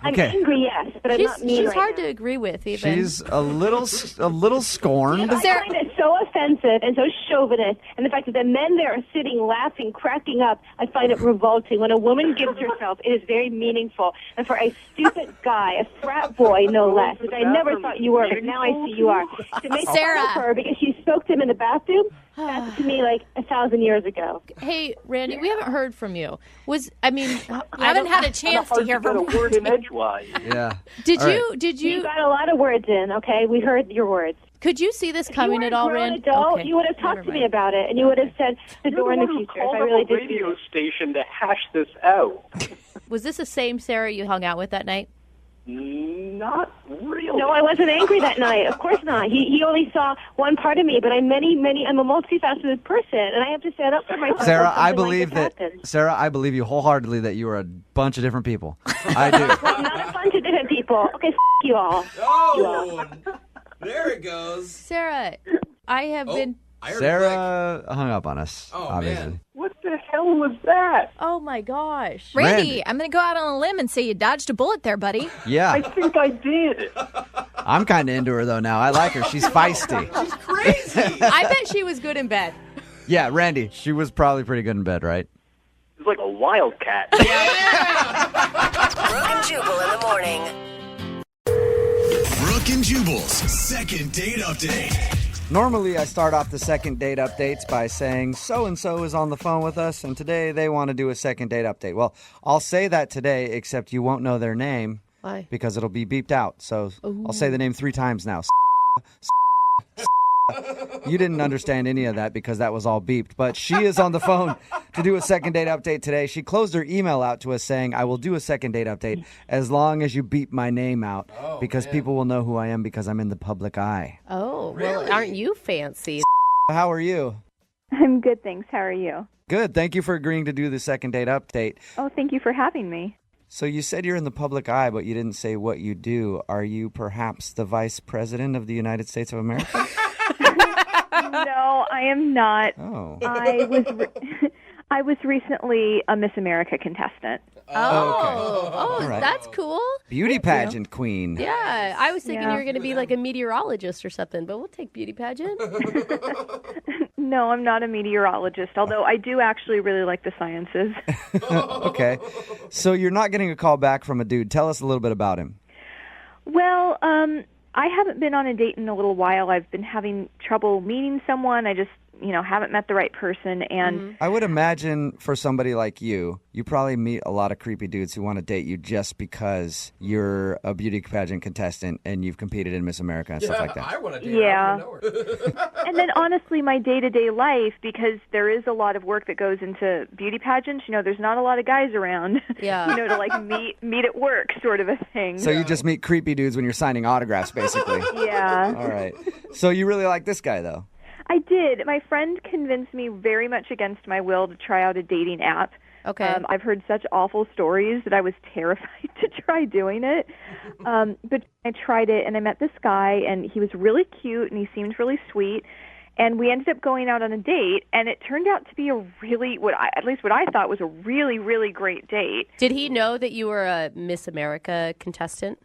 Okay. I'm angry, yes, but I'm not mean. She's right hard now. to agree with, even. She's a little scorned. I find it so offensive and so chauvinist, and the fact that the men there are sitting, laughing, cracking up, I find it revolting. When a woman gives herself, it is very meaningful. And for a stupid guy, a frat boy, no less, which I never thought you were, but now I see you are, to make fun of her because she spoke to him in the bathroom, that's to me like 1,000 years ago. Hey, Randy, we haven't heard from you. I haven't had a chance to hear from you. Word in edgewise. Yeah. Did you? You got a lot of words in, okay? We heard your words. Could you see this coming at all, Randy? Okay, you would have talked to me about it, and you would have said the door in the future. If I really did. Radio station to hash this out. Was this the same Sarah you hung out with that night? Not really. No, I wasn't angry that night. Of course not. He only saw one part of me, but I'm a multifaceted person, and I have to stand up for myself. Sarah, I believe Sarah, I believe you wholeheartedly that you are a bunch of different people. I do. I'm not a bunch of different people. Okay, you all. Oh, there it goes. Sarah, I have been... Sarah hung up on us, obviously. Man. What the hell was that? Oh, my gosh. Randy, I'm going to go out on a limb and say you dodged a bullet there, buddy. Yeah. I think I did. I'm kind of into her, though, now. I like her. She's feisty. She's crazy. I bet she was good in bed. Yeah, Randy, she was probably pretty good in bed, right? It's like a wildcat. Brooke and Jubal in the morning. Brooke and Jubal's second date update. Normally, I start off the second date updates by saying so-and-so is on the phone with us, and today they want to do a second date update. Well, I'll say that today, except you won't know their name. Why? Because it'll be beeped out. So I'll say the name 3 times now. You didn't understand any of that because that was all beeped. But she is on the phone to do a second date update today. She closed her email out to us saying, I will do a second date update as long as you beep my name out because people will know who I am because I'm in the public eye. Oh, well, aren't you fancy? How are you? I'm good, thanks. How are you? Good. Thank you for agreeing to do the second date update. Oh, thank you for having me. So you said you're in the public eye, but you didn't say what you do. Are you perhaps the Vice President of the United States of America? No, I am not. Oh. I was recently a Miss America contestant. Oh, right. That's cool. Beauty pageant queen. Yeah, I was thinking you were going to be like a meteorologist or something, but we'll take beauty pageant. No, I'm not a meteorologist, although I do actually really like the sciences. Okay. So you're not getting a call back from a dude. Tell us a little bit about him. Well, I haven't been on a date in a little while. I've been having trouble meeting someone. I just, haven't met the right person. And I would imagine for somebody like you probably meet a lot of creepy dudes who want to date you just because you're a beauty pageant contestant and you've competed in Miss America and stuff like that. I want to date her. And then honestly, my day-to-day life, because there is a lot of work that goes into beauty pageants, there's not a lot of guys around, to like meet at work sort of a thing. So you just meet creepy dudes when you're signing autographs, basically. Yeah. All right. So you really like this guy, though? I did. My friend convinced me very much against my will to try out a dating app. Okay. I've heard such awful stories that I was terrified to try doing it. But I tried it, and I met this guy, and he was really cute, and he seemed really sweet. And we ended up going out on a date, and it turned out to be a really, what I thought was a really, really great date. Did he know that you were a Miss America contestant?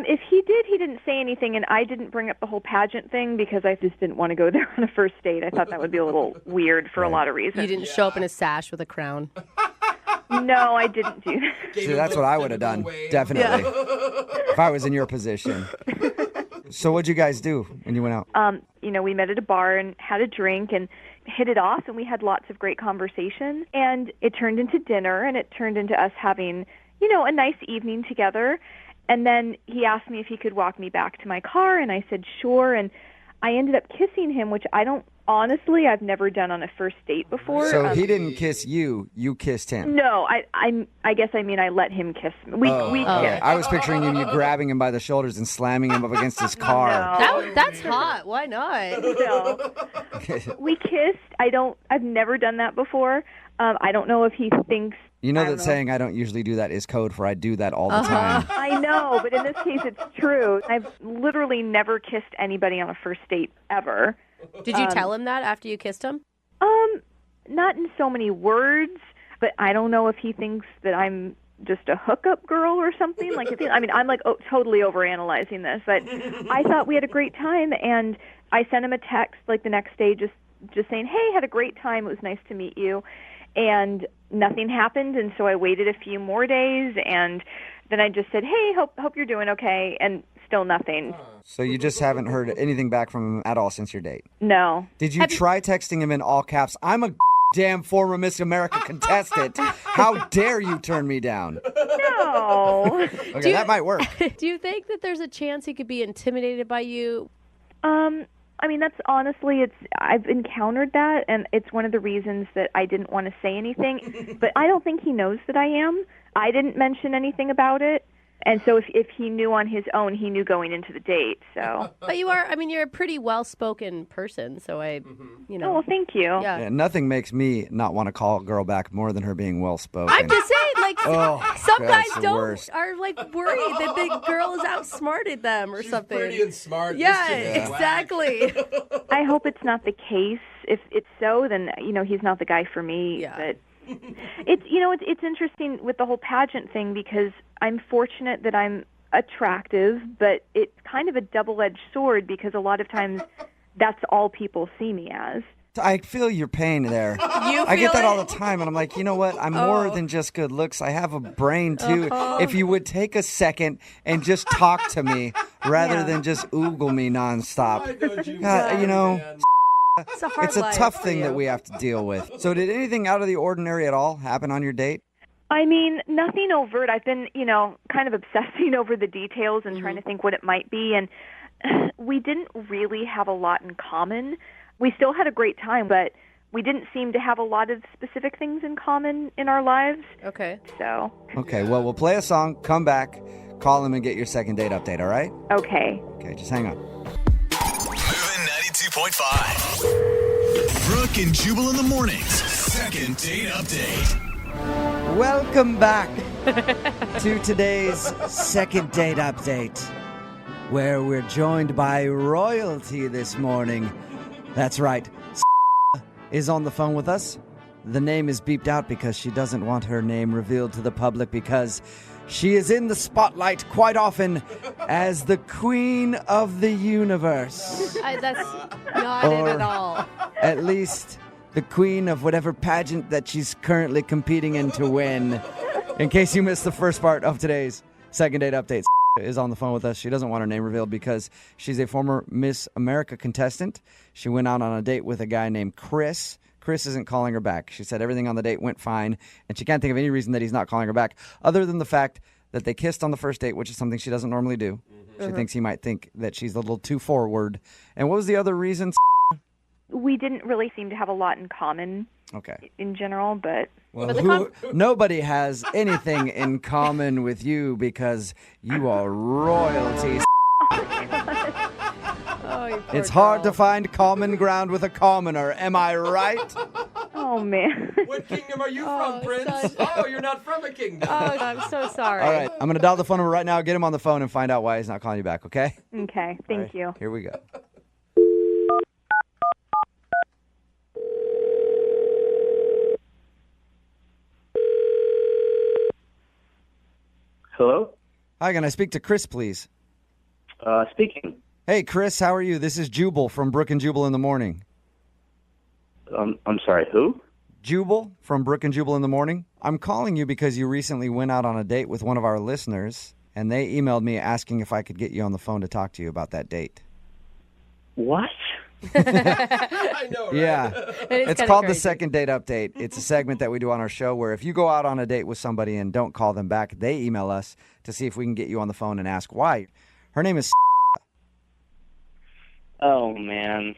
If he did, he didn't say anything, and I didn't bring up the whole pageant thing because I just didn't want to go there on a first date. I thought that would be a little weird for a lot of reasons. You didn't show up in a sash with a crown? No, I didn't do that. See, that's what I would have done, definitely, if I was in your position. So what'd you guys do when you went out? We met at a bar and had a drink and hit it off, and we had lots of great conversation. And it turned into dinner, and it turned into us having, a nice evening together. And then he asked me if he could walk me back to my car, and I said sure. And I ended up kissing him, which I've never done on a first date before. So he didn't kiss you, you kissed him. No, I guess I let him kiss me. We kissed. I was picturing you grabbing him by the shoulders and slamming him up against his car. No. That's hot. Why not? No. We kissed. I've never done that before. I don't know if he thinks. Saying I don't usually do that is code for I do that all the time. I know, but in this case it's true. I've literally never kissed anybody on a first date ever. Did you tell him that after you kissed him? Not in so many words, but I don't know if he thinks that I'm just a hookup girl or something. I'm totally overanalyzing this, but I thought we had a great time, and I sent him a text the next day just saying, hey, had a great time. It was nice to meet you. And nothing happened, and so I waited a few more days, and then I just said, hey, hope you're doing okay, and still nothing. So you just haven't heard anything back from him at all since your date? No. Did you try texting him in all caps? I'm a damn former Miss America contestant. How dare you turn me down? No. Okay, that might work. Do you think that there's a chance he could be intimidated by you? That's honestly, I've encountered that, and it's one of the reasons that I didn't want to say anything. But I don't think he knows that I am. I didn't mention anything about it, And so if he knew on his own, he knew going into the date. So, but you're a pretty well-spoken person. So Oh, well, thank you. Yeah, nothing makes me not want to call a girl back more than her being well spoken. I'm just saying, like, some guys worst. are like worried that the girl has outsmarted them or something. Pretty and smart. Yeah, exactly. I hope it's not the case. If it's so, then he's not the guy for me. Yeah. But it's interesting with the whole pageant thing because I'm fortunate that I'm attractive, but it's kind of a double-edged sword because a lot of times that's all people see me as. I feel your pain there. I get that all the time, and I'm like, you know what? I'm more than just good looks. I have a brain, too. If you would take a second and just talk to me rather than just oogle me nonstop. It's a tough thing that we have to deal with. So did anything out of the ordinary at all happen on your date? I mean, nothing overt. I've been, kind of obsessing over the details and trying to think what it might be, and we didn't really have a lot in common. We still had a great time, but we didn't seem to have a lot of specific things in common in our lives. Okay. So. Okay, well, we'll play a song, come back, call him, and get your second date update, all right? Okay. Okay, just hang on. Moving 92.5. Brooke and Jubal in the mornings. Second date update. Welcome back to today's second date update, where we're joined by royalty this morning. That's right. Is on the phone with us. The name is beeped out because she doesn't want her name revealed to the public because she is in the spotlight quite often as the queen of the universe. That's not it at all. At least the queen of whatever pageant that she's currently competing in to win. In case you missed the first part of today's second date update, is on the phone with us. She doesn't want her name revealed because she's a former Miss America contestant. She went out on a date with a guy named Chris. Chris isn't calling her back. She said everything on the date went fine, and she can't think of any reason that he's not calling her back other than the fact that they kissed on the first date, which is something she doesn't normally do. She thinks he might think that she's a little too forward. And what was the other reason? We didn't really seem to have a lot in common. Okay. In general, but... Well, nobody has anything in common with you because you are royalty. It's hard to find common ground with a commoner. Am I right? Oh, man. What kingdom are you from, Prince? Oh, you're not from a kingdom. Oh, I'm so sorry. All right, I'm going to dial the phone number right now, get him on the phone, and find out why he's not calling you back, okay? Okay, thank you. Here we go. Hello? Hi, can I speak to Chris, please? Speaking. Hey, Chris, how are you? This is Jubal from Brooke and Jubal in the morning. I'm sorry, who? Jubal from Brooke and Jubal in the morning. I'm calling you because you recently went out on a date with one of our listeners, and they emailed me asking if I could get you on the phone to talk to you about that date. What? I know, right? Yeah. It's called the Second Date Update. It's a segment that we do on our show where if you go out on a date with somebody and don't call them back, they email us to see if we can get you on the phone and ask why. Her name is... Oh, man.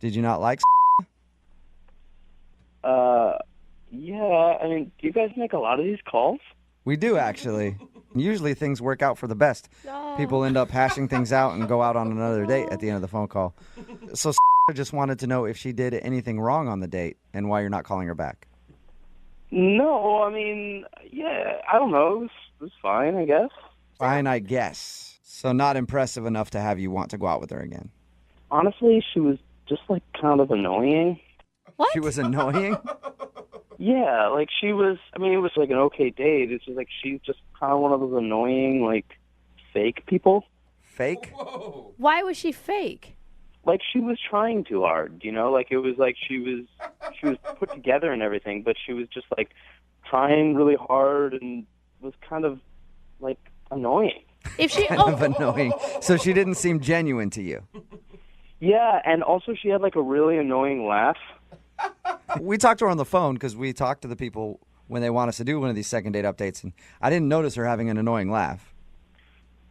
Did you not like... Yeah, I mean, do you guys make a lot of these calls? We do, actually. Usually things work out for the best. People end up hashing things out and go out on another date at the end of the phone call. So just wanted to know if she did anything wrong on the date and why you're not calling her back. No, I mean, yeah, I don't know. It was fine, I guess. Fine, I guess. So not impressive enough to have you want to go out with her again. Honestly, she was just, like, kind of annoying. What? She was annoying? Yeah, like, she was, I mean, it was, like, an okay date. It's just, like, she's just kind of one of those annoying, like, fake people. Fake? Whoa. Why was she fake? Like, she was trying too hard, you know? Like, it was like she was put together and everything, but she was just, like, trying really hard and was kind of, like, annoying. If she Kind of annoying. So she didn't seem genuine to you. Yeah, and also she had, like, a really annoying laugh. We talked to her on the phone because we talked to the people when they want us to do one of these second date updates, and I didn't notice her having an annoying laugh.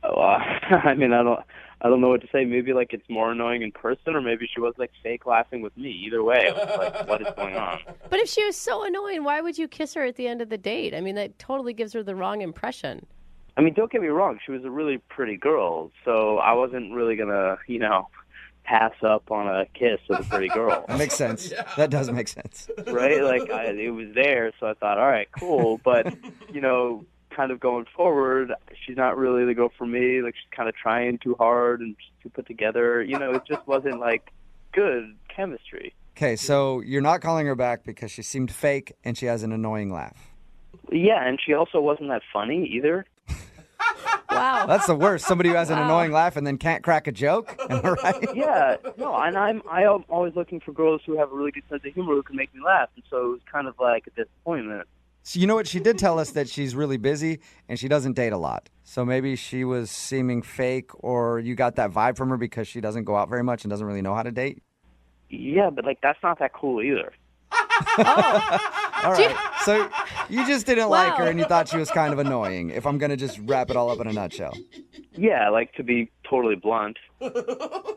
Oh, I mean, I don't know what to say. Maybe, like, it's more annoying in person, or maybe she was, like, fake laughing with me. Either way, I was like, what is going on? But if she was so annoying, why would you kiss her at the end of the date? I mean, that totally gives her the wrong impression. I mean, don't get me wrong. She was a really pretty girl, so I wasn't really going to, pass up on a kiss with a pretty girl. That makes sense. Yeah. That does make sense. Right? Like, it was there, so I thought, all right, cool. But, kind of going forward, she's not really the girl for me. Like, she's kind of trying too hard and too put together. It just wasn't, like, good chemistry. Okay, so you're not calling her back because she seemed fake and she has an annoying laugh. Yeah, and she also wasn't that funny either. Wow. That's the worst. Somebody who has an annoying laugh and then can't crack a joke. Am I right? Yeah. No, and I'm always looking for girls who have a really good sense of humor who can make me laugh. And so it was kind of like a disappointment. So you know what? She did tell us that she's really busy and she doesn't date a lot. So maybe she was seeming fake, or you got that vibe from her because she doesn't go out very much and doesn't really know how to date. Yeah, but that's not that cool either. All right. So you just didn't like her and you thought she was kind of annoying, if I'm going to just wrap it all up in a nutshell. Yeah, like, to be totally blunt.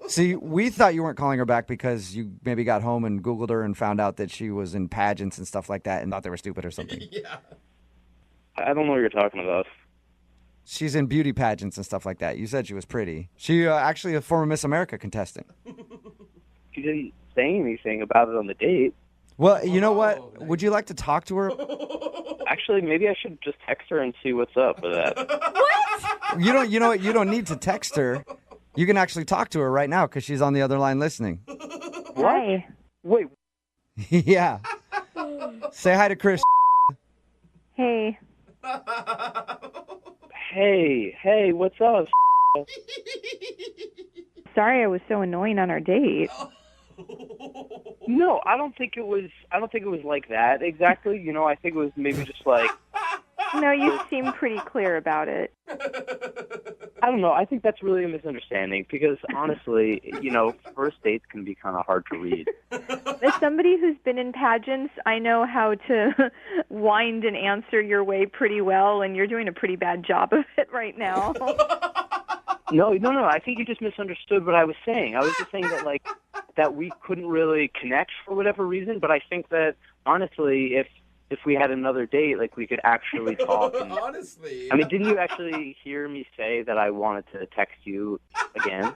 See, we thought you weren't calling her back because you maybe got home and Googled her and found out that she was in pageants and stuff like that and thought they were stupid or something. Yeah. I don't know what you're talking about. She's in beauty pageants and stuff like that. You said she was pretty. She actually a former Miss America contestant. She didn't say anything about it on the date. Well, you know what? Would you like to talk to her? Actually, maybe I should just text her and see what's up with that. What? You know what? You don't need to text her. You can actually talk to her right now because she's on the other line listening. What? Wait. Yeah. Say hi to Chris. Hey. Hey, what's up? Sorry I was so annoying on our date. No, I don't think it was like that exactly. I think it was maybe just like... No, you seem pretty clear about it. I don't know. I think that's really a misunderstanding because, honestly, first dates can be kind of hard to read. As somebody who's been in pageants, I know how to wind and answer your way pretty well, and you're doing a pretty bad job of it right now. No. I think you just misunderstood what I was saying. I was just saying that, that we couldn't really connect for whatever reason, but I think that, honestly, if we had another date, we could actually talk. And, honestly. I mean, didn't you actually hear me say that I wanted to text you again?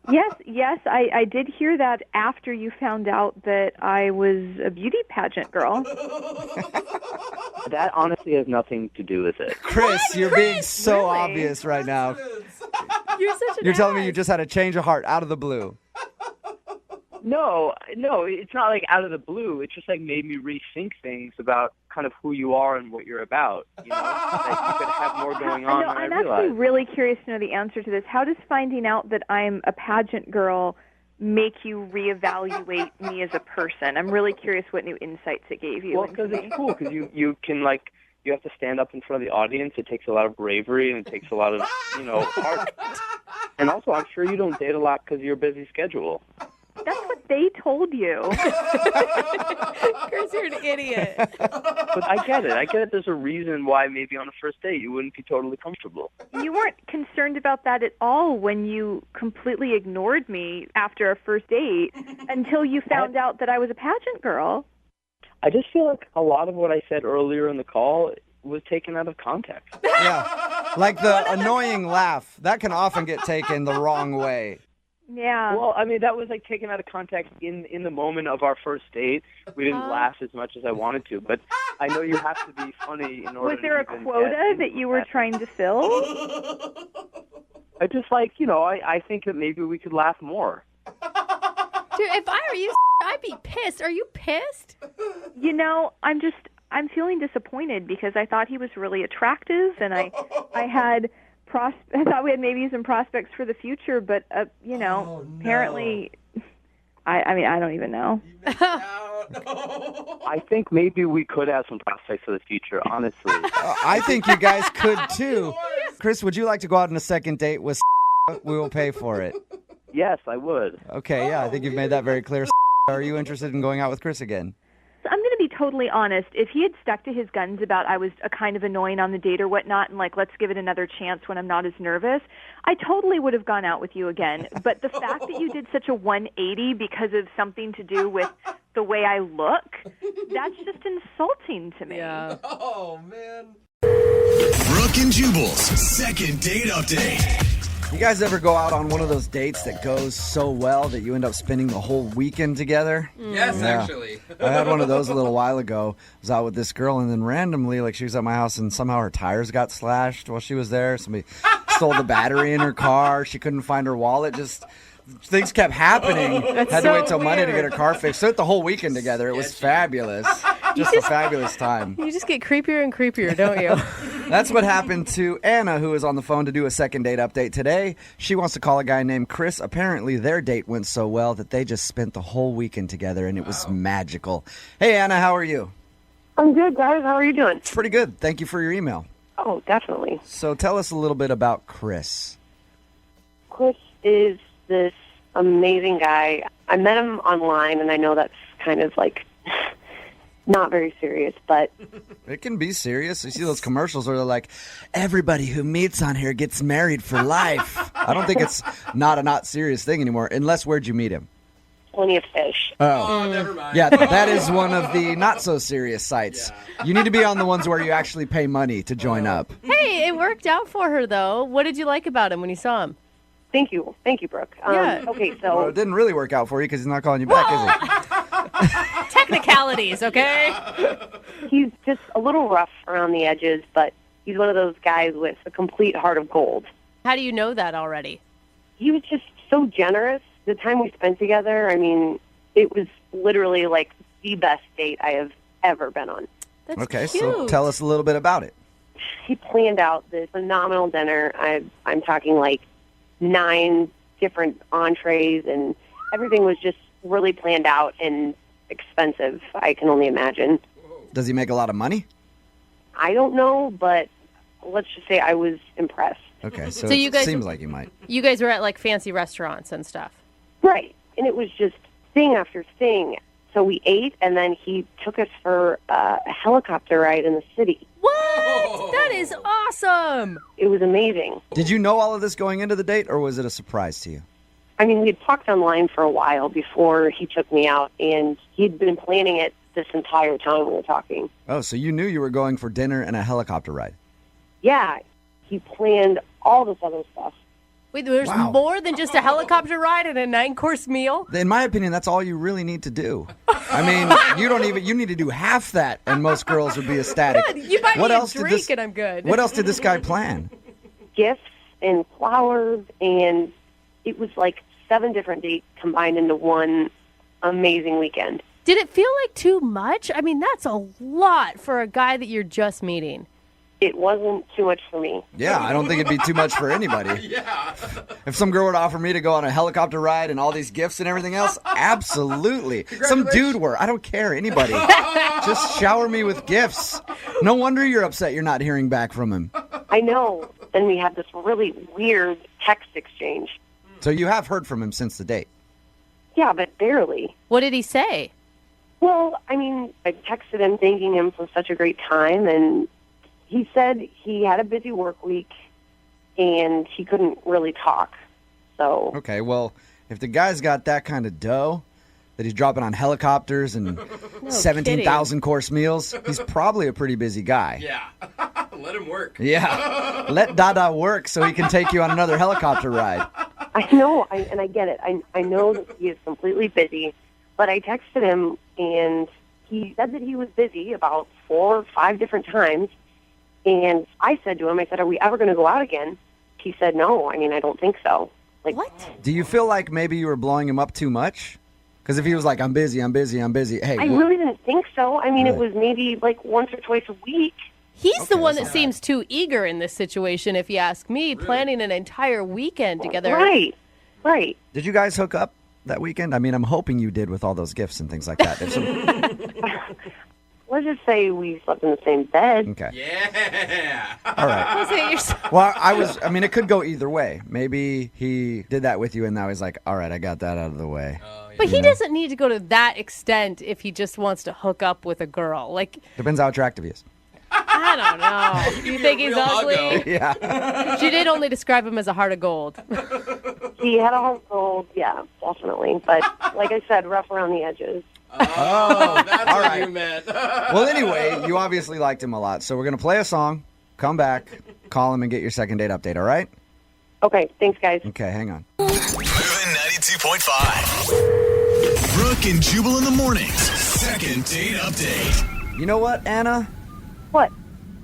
Yes, I did hear that after you found out that I was a beauty pageant girl. That honestly has nothing to do with it. Chris, you're being so obvious right now. You're telling me you just had a change of heart out of the blue. No, it's not out of the blue. It just made me rethink things about kind of who you are and what you're about. You could have more going on than I realized. I'm actually really curious to know the answer to this. How does finding out that I'm a pageant girl make you reevaluate me as a person? I'm really curious what new insights it gave you. Well, because it's cool, because you can you have to stand up in front of the audience. It takes a lot of bravery and it takes a lot of heart. And also, I'm sure you don't date a lot because of your busy schedule. That's what they told you. Chris, you're an idiot. But I get it. There's a reason why maybe on a first date you wouldn't be totally comfortable. You weren't concerned about that at all when you completely ignored me after our first date until you found out that I was a pageant girl. I just feel like a lot of what I said earlier in the call was taken out of context. Yeah, like the annoying laugh. That can often get taken the wrong way. Yeah. Well, I mean, that was taken out of context in the moment of our first date. We didn't laugh as much as I wanted to, but I know you have to be funny in order. Was there a quota that you were trying to fill? I just I think that maybe we could laugh more. Dude, if I were you, I'd be pissed. Are you pissed? I'm feeling disappointed because I thought he was really attractive, and I thought we had maybe some prospects for the future, but apparently, I don't even know. I think maybe we could have some prospects for the future, honestly. I think you guys could too. Chris, would you like to go out on a second date with? We will pay for it. Yes, I would. Okay, yeah, I think you've made that very clear. Are you interested in going out with Chris again? I'm going to be totally honest. If he had stuck to his guns about I was a kind of annoying on the date or whatnot and let's give it another chance when I'm not as nervous, I totally would have gone out with you again. But the fact that you did such a 180 because of something to do with the way I look, that's just insulting to me. Yeah. Oh, man. Brooke and Jubal's second date update. You guys ever go out on one of those dates that goes so well that you end up spending the whole weekend together? Yes, actually. I had one of those a little while ago. I was out with this girl, and then randomly, like, she was at my house, and somehow her tires got slashed while she was there. Somebody stole the battery in her car. She couldn't find her wallet. Just things kept happening. Had to wait till Monday to get her car fixed. Spent the whole weekend together. It was fabulous. Just a fabulous time. You just get creepier and creepier, don't you? That's what happened to Anna, who is on the phone to do a second date update today. She wants to call a guy named Chris. Apparently, their date went so well that they just spent the whole weekend together, and it was magical. Hey, Anna, how are you? I'm good, guys. How are you doing? Pretty good. Thank you for your email. Oh, definitely. So tell us a little bit about Chris. Chris is this amazing guy. I met him online, and I know that's kind of like not very serious, but it can be serious. You see those commercials where they're like, everybody who meets on here gets married for life. I don't think it's not serious thing anymore, unless where'd you meet him? Plenty of Fish. Oh, never mind. Yeah, that is one of the not so serious sites. Yeah. You need to be on the ones where you actually pay money to join up. Hey, it worked out for her, though. What did you like about him when you saw him? Thank you, Brooke. Yeah. Okay, so Well, it didn't really work out for you because he's not calling you back, is he? Technicalities, okay? He's just a little rough around the edges, but he's one of those guys with a complete heart of gold. How do you know that already? He was just so generous. The time we spent together, I mean, it was literally like the best date I have ever been on. That's okay, cute. so tell us a little bit about it. He planned out this phenomenal dinner. I'm talking like 9 different entrees, and everything was just really planned out and expensive, I can only imagine. Does he make a lot of money? I don't know, but let's just say I was impressed. Okay, so you it guys, seems like he might. You guys were at like fancy restaurants and stuff. Right, and it was just thing after thing. So we ate, and then he took us for a helicopter ride in the city. What? That is awesome. It was amazing. Did you know all of this going into the date, or was it a surprise to you? I mean, we had talked online for a while before he took me out, and he'd been planning it this entire time we were talking. Oh, so you knew you were going for dinner and a helicopter ride. Yeah, he planned all this other stuff. Wait, there's more than just a helicopter ride and a 9-course meal? In my opinion, that's all you really need to do. I mean, you need to do half that, and most girls would be ecstatic. Good. You buy me a drink and I'm good. What else did this guy plan? Gifts and flowers, and it was like 7 different dates combined into one amazing weekend. Did it feel like too much? I mean, that's a lot for a guy that you're just meeting. It wasn't too much for me. Yeah, I don't think it'd be too much for anybody. Yeah. If some girl were to offer me to go on a helicopter ride and all these gifts and everything else, absolutely. Some dude were. I don't care, anybody. Just shower me with gifts. No wonder you're upset you're not hearing back from him. I know. And we had this really weird text exchange. So you have heard from him since the date? Yeah, but barely. What did he say? Well, I mean, I texted him thanking him for such a great time, and he said he had a busy work week and he couldn't really talk. So okay, well, if the guy's got that kind of dough that he's dropping on helicopters and 17,000 course meals, he's probably a pretty busy guy. Yeah. Let him work. Yeah. Let Dada work so he can take you on another helicopter ride. I know, and I get it. I know that he is completely busy, but I texted him and he said that he was busy about 4 or 5 different times. And I said to him, are we ever going to go out again? He said, no. I mean, I don't think so. Like, what? Do you feel like maybe you were blowing him up too much? Because if he was like, I'm busy, hey. I really didn't think so. I mean, It was maybe like once or twice a week. He's the one that seems too eager in this situation, if you ask me, planning an entire weekend together. Right. Did you guys hook up that weekend? I mean, I'm hoping you did with all those gifts and things like that. Let's just say we slept in the same bed. Okay. Yeah. All right. Well, it could go either way. Maybe he did that with you and now he's like, all right, I got that out of the way. But he doesn't need to go to that extent if he just wants to hook up with a girl. Like, depends how attractive he is. I don't know. You think he's ugly? Yeah. She did only describe him as a heart of gold. He had a heart of gold, yeah, definitely. But like I said, rough around the edges. Oh, that's all what right. you meant. Well, anyway, you obviously liked him a lot, so we're going to play a song. come back, call him, and get your second date update, all right? Okay, thanks, guys. Okay, hang on. Moving 92.5. Brooke and Jubal in the mornings. Second date update. You know what, Anna? What?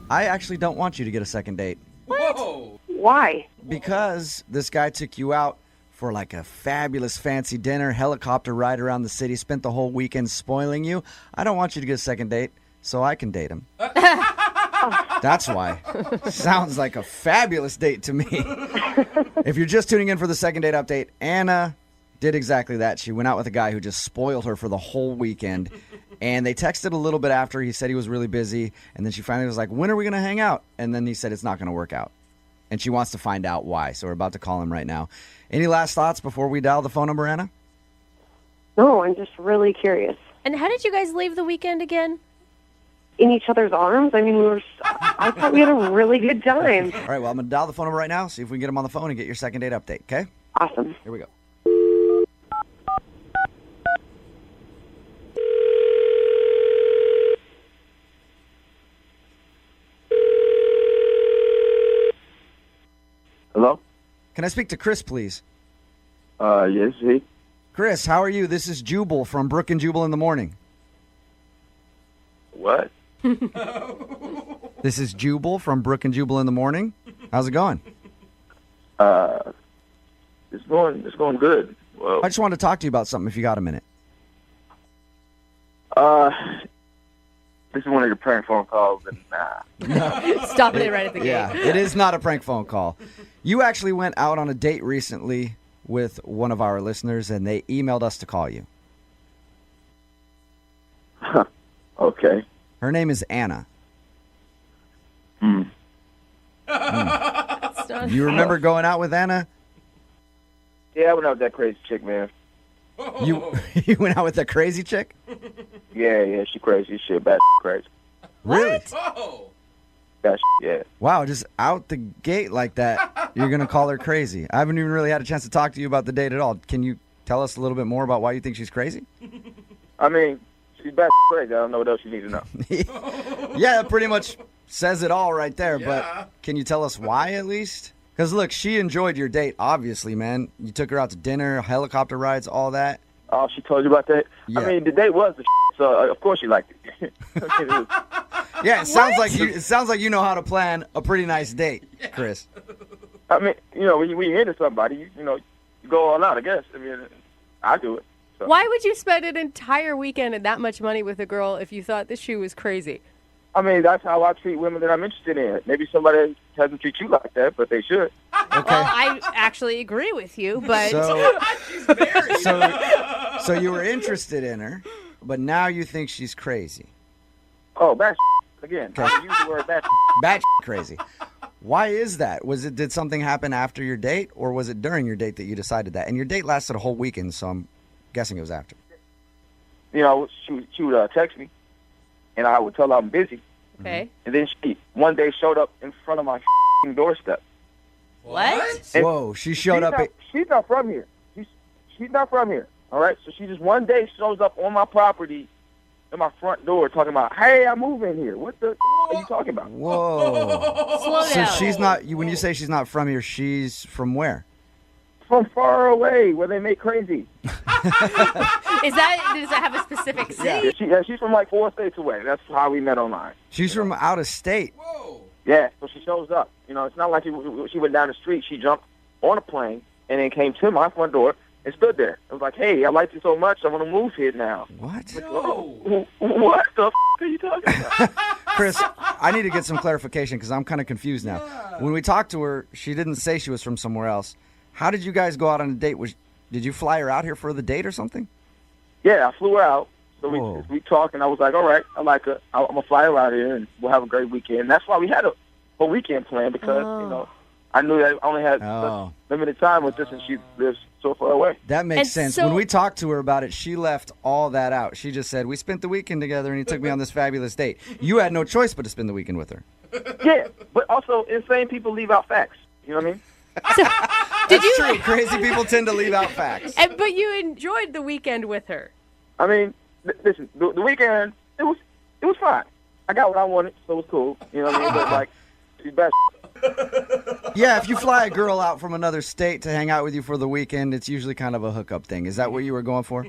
I actually don't want you to get a second date. Whoa. Why? Because this guy took you out for like a fabulous fancy dinner, helicopter ride around the city, spent the whole weekend spoiling you. I don't want you to get a second date so I can date him. That's why. Sounds like a fabulous date to me. If you're just tuning in for the second date update, Anna did exactly that. She went out with a guy who just spoiled her for the whole weekend. And they texted a little bit after. He said he was really busy. And then she finally was like, when are we going to hang out? And then he said it's not going to work out. And she wants to find out why. So we're about to call him right now. Any last thoughts before we dial the phone number, Anna? No, I'm just really curious. And how did you guys leave the weekend again? In each other's arms? I mean, I thought we had a really good time. All right, well, I'm going to dial the phone number right now, see if we can get him on the phone and get your second date update, okay? Awesome. Here we go. Hello? Can I speak to Chris, please? Yes, he. Chris, how are you? This is Jubal from Brooke and Jubal in the morning. What? This is Jubal from Brooke and Jubal in the morning. How's it going? It's going good. Well, I just wanted to talk to you about something if you got a minute. this is one of your prank phone calls, and Stopping it right at the gate. Yeah, it is not a prank phone call. You actually went out on a date recently with one of our listeners, and they emailed us to call you. Okay. Her name is Anna. You remember going out with Anna? Yeah, I went out with that crazy chick, man. You went out with that crazy chick? Yeah, she crazy as shit, bad crazy. Really? Bad yeah. Wow, just out the gate like that, you're going to call her crazy. I haven't even really had a chance to talk to you about the date at all. Can you tell us a little bit more about why you think she's crazy? I mean, she's bad crazy. I don't know what else you need to know. Yeah, that pretty much says it all right there, but can you tell us why at least? Because, look, she enjoyed your date, obviously, man. You took her out to dinner, helicopter rides, all that. Oh, she told you about that? Yeah. I mean, the date was the so of course you liked it. Yeah, it sounds like you know how to plan a pretty nice date, Chris. I mean, when you're into somebody, you go all out, I guess. I mean, I do it. So. Why would you spend an entire weekend and that much money with a girl if you thought that she was crazy? I mean, that's how I treat women that I'm interested in. Maybe somebody doesn't treat you like that, but they should. Okay. Well, I actually agree with you, but... So you were interested in her, but now you think she's crazy. Oh, that's again. Okay. I use the word Bat crazy. Why is that? Did something happen after your date, or was it during your date that you decided that? And your date lasted a whole weekend, so I'm guessing it was after. She would text me, and I would tell her I'm busy. Okay. And then she one day showed up in front of my doorstep. What? And whoa, she showed up. She's not from here. She's not from here. All right? So she just one day shows up on my property in my front door talking about, hey, I'm moving here. What the are you talking about? Whoa. Slow down. So she's not, when you say she's not from here, she's from where? From far away, where they make crazy. Does that have a specific city? Yeah, she's from like 4 states away. That's how we met online. She's from out of state. Whoa. Yeah, so she shows up. It's not like she went down the street. She jumped on a plane and then came to my front door and stood there. It was like, hey, I like you so much, I want to move here now. What? No. What the are you talking about? Chris, I need to get some clarification because I'm kind of confused now. Yeah. When we talked to her, she didn't say she was from somewhere else. How did you guys go out on a date? Did you fly her out here for the date or something? Yeah, I flew her out. So we talked, and I was like, all right, I like her. I'm going to fly her out here, and we'll have a great weekend. That's why we had a whole weekend plan because, I knew that I only had limited time with this, and she lives so far away. That makes sense. When we talked to her about it, she left all that out. She just said, we spent the weekend together, and he took me on this fabulous date. You had no choice but to spend the weekend with her. Yeah, but also insane people leave out facts. You know what I mean? That's true. Crazy people tend to leave out facts. But you enjoyed the weekend with her. I mean, listen, the weekend, it was fine. I got what I wanted, so it was cool. You know what I mean? But, She's best. Yeah, if you fly a girl out from another state to hang out with you for the weekend, it's usually kind of a hookup thing. Is that what you were going for?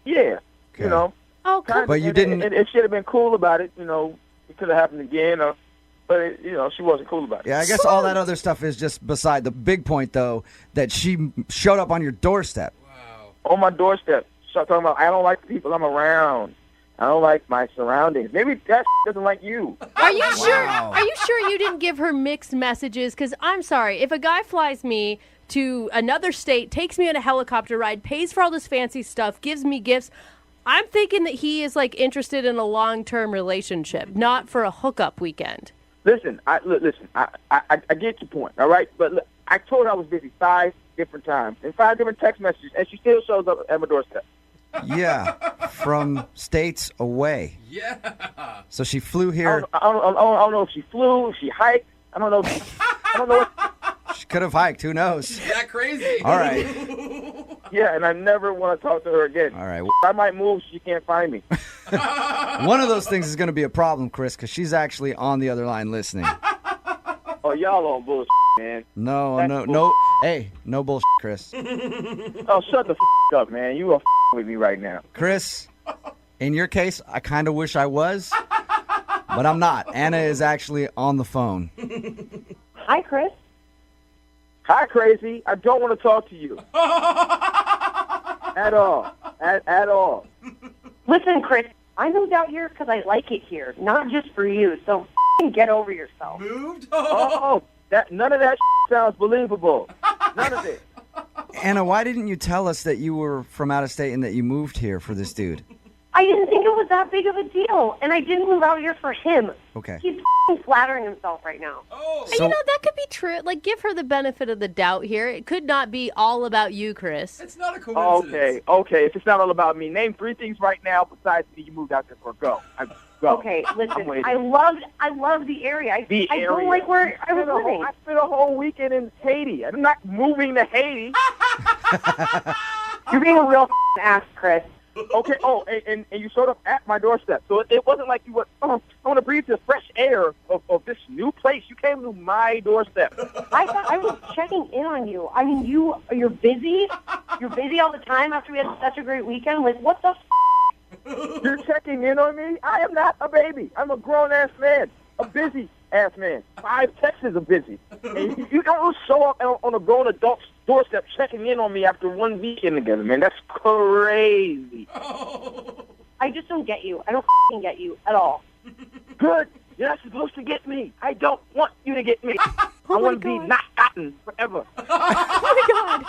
Yeah, you know. Oh, Kind But you didn't- And if she'd have been cool about it, you know, it could have happened again. But you know, she wasn't cool about it. Yeah, I guess all that other stuff is just beside the big point, though, that she showed up on your doorstep. On my doorstep. Start talking about I don't like the people I'm around. I don't like my surroundings. Maybe that doesn't like you. Are you sure? Are you sure you didn't give her mixed messages? Because I'm sorry, if a guy flies me to another state, takes me on a helicopter ride, pays for all this fancy stuff, gives me gifts, I'm thinking that he is like interested in a long-term relationship, not for a hookup weekend. Listen, I get your point, all right? But look, I told her I was busy 5 different times and 5 different text messages, and she still shows up at my doorstep. Yeah, from states away. Yeah. So she flew here. I don't know if she flew, if she hiked. I don't know. I don't know. She could have hiked. Who knows? Yeah, crazy. All right. Yeah, and I never want to talk to her again. All right. I might move. She can't find me. One of those things is going to be a problem, Chris, because she's actually on the other line listening. Oh, y'all on bullshit, man. No. Hey, no bullshit, Chris. Oh, shut the up, man. You are with me right now. Chris, in your case, I kind of wish I was, but I'm not. Anna is actually on the phone. Hi, Chris. Hi, crazy. I don't want to talk to you. At all. At all. Listen, Chris, I moved out here because I like it here, not just for you. So get over yourself. Moved? None of that sounds believable. None of it. Anna, why didn't you tell us that you were from out of state and that you moved here for this dude? I didn't think it was that big of a deal, and I didn't move out here for him. Okay. He's flattering himself right now. And you know, that could be true. Like, give her the benefit of the doubt here. It could not be all about you, Chris. It's not a coincidence. Okay. If it's not all about me, name 3 things right now besides me you moved out there for. Go. Go. Okay, listen, I love the area. I don't like where I was living. I spent a whole weekend in Haiti. I'm not moving to Haiti. You're being a real ass, Chris. Okay. Oh, and you showed up at my doorstep, so it wasn't like you went. Oh, I want to breathe the fresh air of this new place. You came to my doorstep. I thought I was checking in on you. I mean, you're busy. You're busy all the time after we had such a great weekend. Like, what the? You're checking in on me? I am not a baby. I'm a grown-ass man. A busy-ass man. 5 texts are busy. And you don't show up on a grown adult's doorstep checking in on me after 1 weekend together, man. That's crazy. I just don't get you. I don't get you at all. Good. You're not supposed to get me. I don't want you to get me. I want to be not gotten forever. Oh, my God.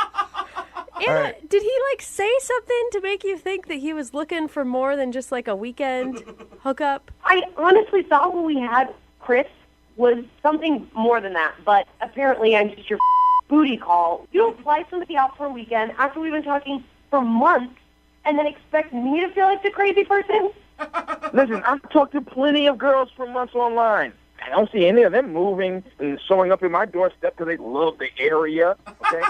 Anna, right. did he, like, say something to make you think that he was looking for more than just, like, a weekend hookup? I honestly thought what we had, Chris, was something more than that. But apparently I'm just your booty call. You don't fly somebody out for a weekend after we've been talking for months and then expect me to feel like the crazy person? Listen, I've talked to plenty of girls for months online. I don't see any of them moving and showing up in my doorstep because they love the area, okay?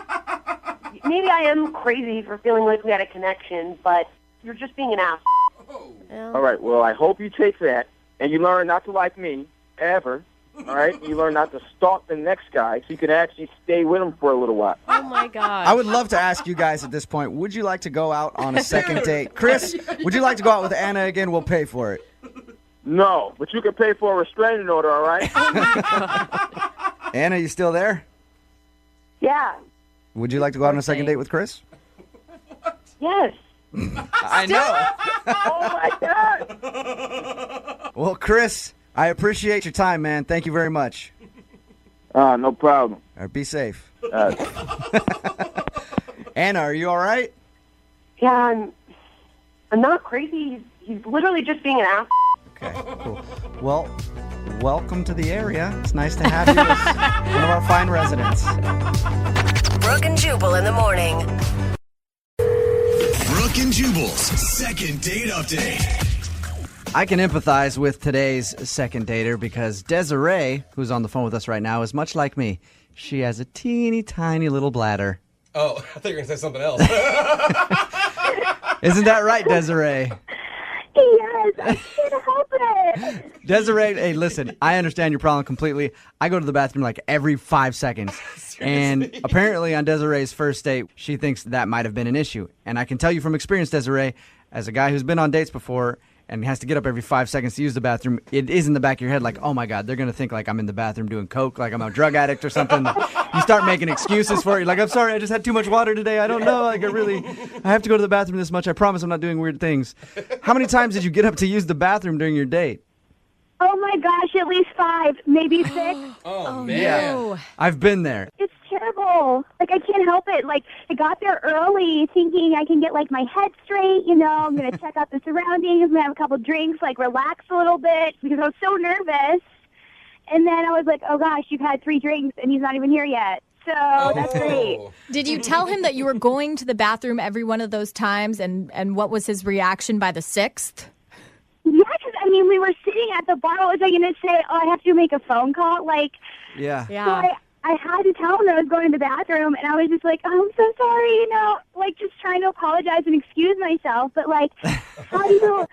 Maybe I am crazy for feeling like we had a connection, but you're just being an ass. All right, well, I hope you take that and you learn not to like me, ever, all right? You learn not to stalk the next guy so you can actually stay with him for a little while. Oh, my God. I would love to ask you guys at this point, would you like to go out on a second date? Chris, would you like to go out with Anna again? We'll pay for it. No, but you can pay for a restraining order, all right? Anna, you still there? Yeah. Would you like to go out on a second date with Chris? Yes. I know. Oh, my God. Well, Chris, I appreciate your time, man. Thank you very much. No problem. All right, be safe. Anna, are you all right? Yeah, I'm not crazy. He's literally just being an ass. Okay, cool. Well, welcome to the area. It's nice to have you as one of our fine residents. Brooke and Jubal in the morning. Brooke and Jubal's second date update. I can empathize with today's second dater because Desiree, who's on the phone with us right now, is much like me. She has a teeny tiny little bladder. Oh, I thought you were going to say something else. Isn't that right, Desiree? Yes, I can't help it. Desiree, hey, listen, I understand your problem completely. I go to the bathroom like every 5 seconds. And apparently on Desiree's first date, she thinks that might have been an issue. And I can tell you from experience, Desiree, as a guy who's been on dates before and has to get up every 5 seconds to use the bathroom, it is in the back of your head like, oh my God, they're going to think like I'm in the bathroom doing coke, like I'm a drug addict or something. You start making excuses for it. You're like, I'm sorry, I just had too much water today. I don't know. Like I have to go to the bathroom this much. I promise I'm not doing weird things. How many times did you get up to use the bathroom during your date? Oh my gosh, at least 5, maybe 6. Oh, man. No. I've been there. It's terrible. Like, I can't help it. Like, I got there early thinking I can get, like, my head straight, you know. I'm going to check out the surroundings. I'm going to have a couple drinks, like, relax a little bit because I was so nervous. And then I was like, oh, gosh, you've had 3 drinks and he's not even here yet. So that's great. Did you tell him that you were going to the bathroom every one of those times? And what was his reaction by the 6th? Yeah, because, I mean, we were sitting at the bar. What was I going to say? Oh, I have to make a phone call? Like, yeah. So I had to tell him that I was going to the bathroom, and I was just like, oh, I'm so sorry, you know, like, just trying to apologize and excuse myself. But, like, how do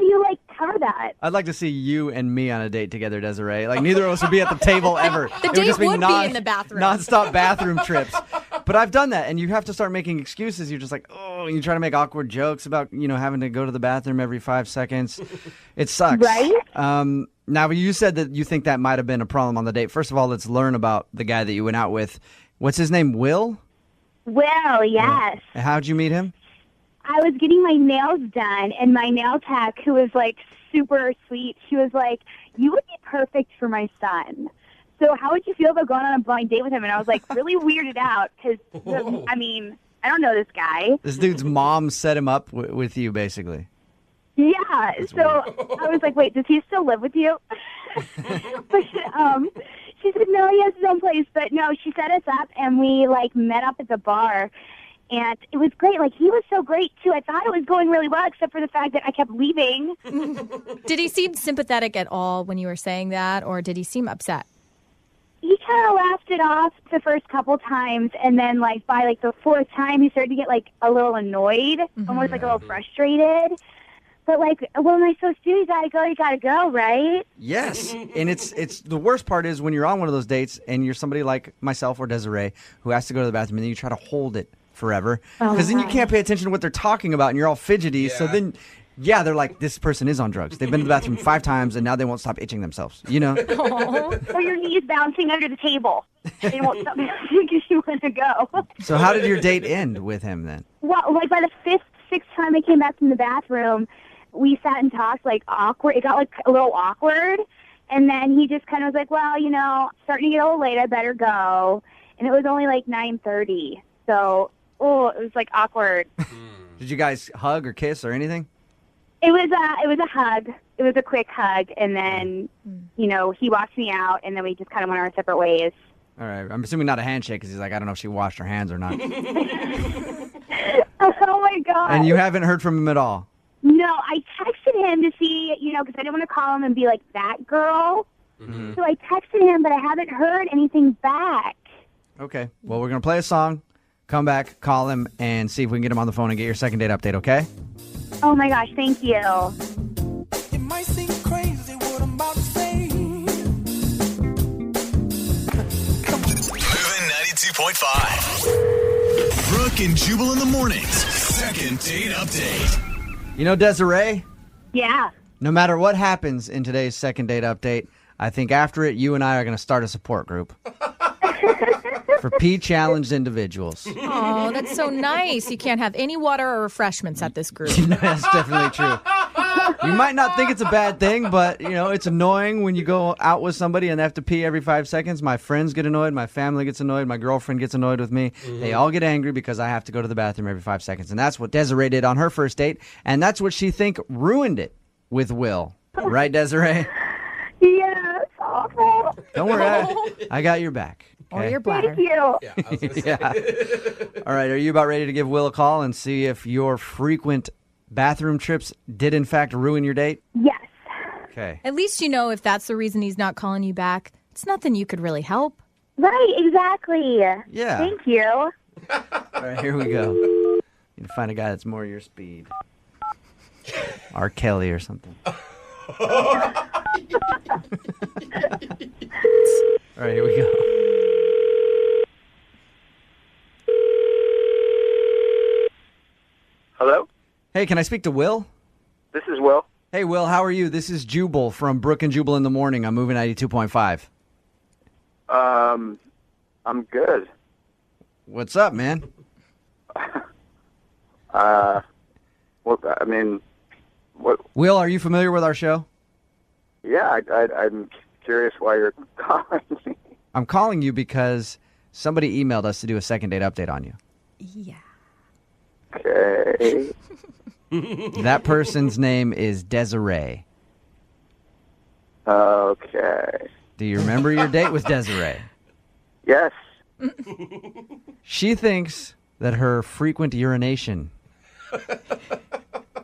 you, like, cover that? I'd like to see you and me on a date together, Desiree. Like, neither of us would be at the table ever. The date would be in the bathroom. Non-stop bathroom trips. But I've done that, and you have to start making excuses. You're just like, oh, and you try to make awkward jokes about, you know, having to go to the bathroom every 5 seconds. It sucks. Right? Now, you said that you think that might have been a problem on the date. First of all, let's learn about the guy that you went out with. What's his name, Will? Will, yes. How'd you meet him? I was getting my nails done, and my nail tech, who was, like, super sweet, she was like, you would be perfect for my son. So how would you feel about going on a blind date with him? And I was, like, really weirded out because, I mean, I don't know this guy. This dude's mom set him up with you, basically. Yeah. So I was like, wait, does he still live with you? But she said, no, he has his own place. But no, she set us up, and we, like, met up at the bar. And it was great. Like, he was so great, too. I thought it was going really well, except for the fact that I kept leaving. Did he seem sympathetic at all when you were saying that, or did he seem upset? He kind of laughed it off the first couple times, and then, like, by, like, the 4th time, he started to get, like, a little annoyed, almost, like, a little frustrated. But, like, well, am I supposed to do? You gotta go, right? Yes. And it's the worst part is when you're on one of those dates and you're somebody like myself or Desiree who has to go to the bathroom, and then you try to hold it forever. Because then you can't pay attention to what they're talking about, and you're all fidgety. Yeah. So then, yeah, they're like, this person is on drugs. They've been to the bathroom 5 times, and now they won't stop itching themselves, you know? Or your knees bouncing under the table. They won't stop bouncing because you want to go. So how did your date end with him then? Well, like, by the 5th, 6th time I came back from the bathroom, we sat and talked, like, awkward. It got, like, a little awkward. And then he just kind of was like, well, you know, starting to get a little late. I better go. And it was only, like, 9:30. So, it was, like, awkward. Did you guys hug or kiss or anything? It was a hug. It was a quick hug. And then, you know, he walked me out, and then we just kind of went our separate ways. All right. I'm assuming not a handshake because he's like, I don't know if she washed her hands or not. Oh, my God. And you haven't heard from him at all? No, I texted him to see, you know, because I didn't want to call him and be like, that girl. Mm-hmm. So I texted him, but I haven't heard anything back. Okay. Well, we're going to play a song, come back, call him, and see if we can get him on the phone and get your second date update, okay? Oh, my gosh. Thank you. It might seem crazy what I'm about to say. Moving 92.5. Brooke and Jubal in the mornings. Second date update. You know, Desiree? Yeah. No matter what happens in today's second date update, I think after it, you and I are going to start a support group for P-challenged individuals. Oh, that's so nice. You can't have any water or refreshments at this group. That's definitely true. You might not think it's a bad thing, but, you know, it's annoying when you go out with somebody and they have to pee every 5 seconds. My friends get annoyed. My family gets annoyed. My girlfriend gets annoyed with me. Mm-hmm. They all get angry because I have to go to the bathroom every 5 seconds. And that's what Desiree did on her first date. And that's what she think ruined it with Will. Right, Desiree? Yeah, it's awful. Don't worry. I got your back. Okay? Or your bladder. Thank you. Yeah. All right. Are you about ready to give Will a call and see if your frequent bathroom trips did, in fact, ruin your date? Yes. Okay. At least you know if that's the reason he's not calling you back. It's nothing you could really help. Right, exactly. Yeah. Thank you. All right, here we go. You need to find a guy that's more your speed. R. Kelly or something. All right, here we go. Hello? Hey, can I speak to Will? This is Will. Hey, Will, how are you? This is Jubal from Brooke and Jubal in the Morning. I'm moving 92.5. I'm good. What's up, man? What? Will, are you familiar with our show? Yeah, I'm curious why you're calling me. I'm calling you because somebody emailed us to do a second date update on you. Yeah. Okay. That person's name is Desiree. Okay. Do you remember your date with Desiree? Yes. She thinks that her frequent urination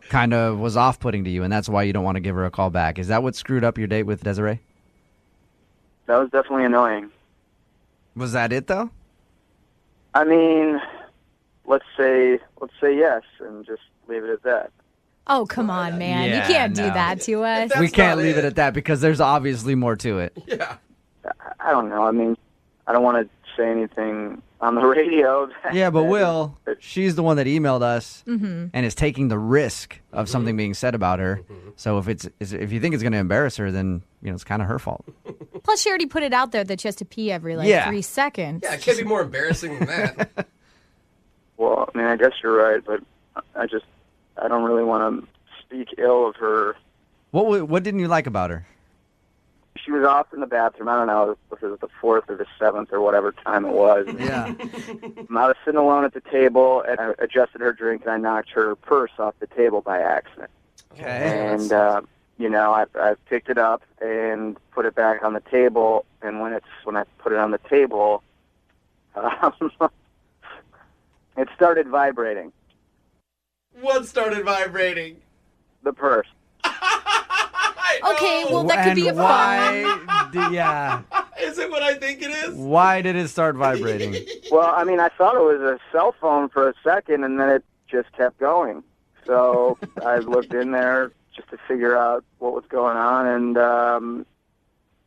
kind of was off-putting to you, and that's why you don't want to give her a call back. Is that what screwed up your date with Desiree? That was definitely annoying. Was that it, though? I mean, let's say yes, and just leave it at that. Oh, come on, man. Yeah, you can't do no. that to us. We can't leave it at that because there's obviously more to it. Yeah. I don't know. I mean, I don't want to say anything on the radio. Yeah, but Will, she's the one that emailed us Mm-hmm. and is taking the risk of something being said about her. So if you think it's going to embarrass her, then it's kind of her fault. Plus, she already put it out there that she has to pee every 3 seconds. Yeah, it can't be more embarrassing than that. Well, I mean, I guess you're right, but I don't really want to speak ill of her. What didn't you like about her? She was off in the bathroom. I don't know if it was the 4th or the 7th or whatever time it was. Yeah. I was sitting alone at the table, and I adjusted her drink, and I knocked her purse off the table by accident. Okay. And, I picked it up and put it back on the table, and when I put it on the table, it started vibrating. What started vibrating? The purse. Okay, well, that could be a phone. Yeah. Is it what I think it is? Why did it start vibrating? Well, I mean, I thought it was a cell phone for a second, and then it just kept going. So I looked in there just to figure out what was going on, and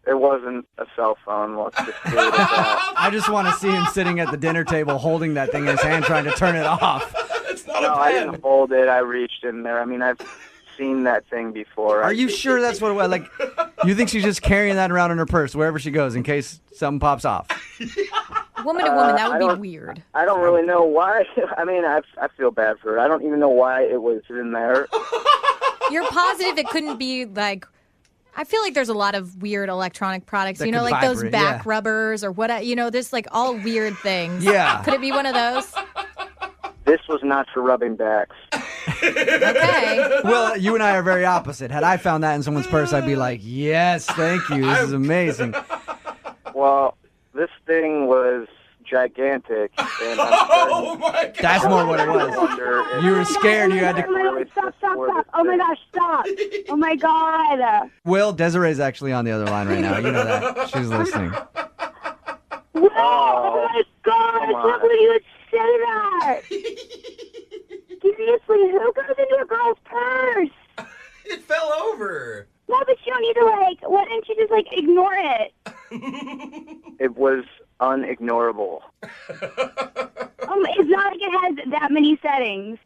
it wasn't a cell phone. Let's just leave it at that. I just want to see him sitting at the dinner table holding that thing in his hand trying to turn it off. It's not No, a I pen. didn't hold it. I reached in there. I mean, I've seen that thing before. Are you sure that's what it was? Like, you think she's just carrying that around in her purse wherever she goes in case something pops off? Woman to woman, that I would don't- be weird. I don't really know why. I mean, I feel bad for her. I don't even know why it was in there. You're positive it couldn't be like... I feel like there's a lot of weird electronic products, That you know, could like those vibrate, back yeah. rubbers or what, there's like all weird things. Yeah. Could it be one of those? This was not for rubbing backs. Okay. Well, you and I are very opposite. Had I found that in someone's purse, I'd be like, yes, thank you. This is amazing. Well, this thing was gigantic. And Oh, my God. That's more what it was. You were scared. You had to... Stop. Oh my gosh, stop. Oh my God. Will, Desiree's actually on the other line right now. You know that. She's listening. Oh my God, I can't believe you would say that. Seriously, who goes into a girl's purse? It fell over. No, but you don't need to, why didn't you just, ignore it? it was unignorable. It's not like it has that many settings.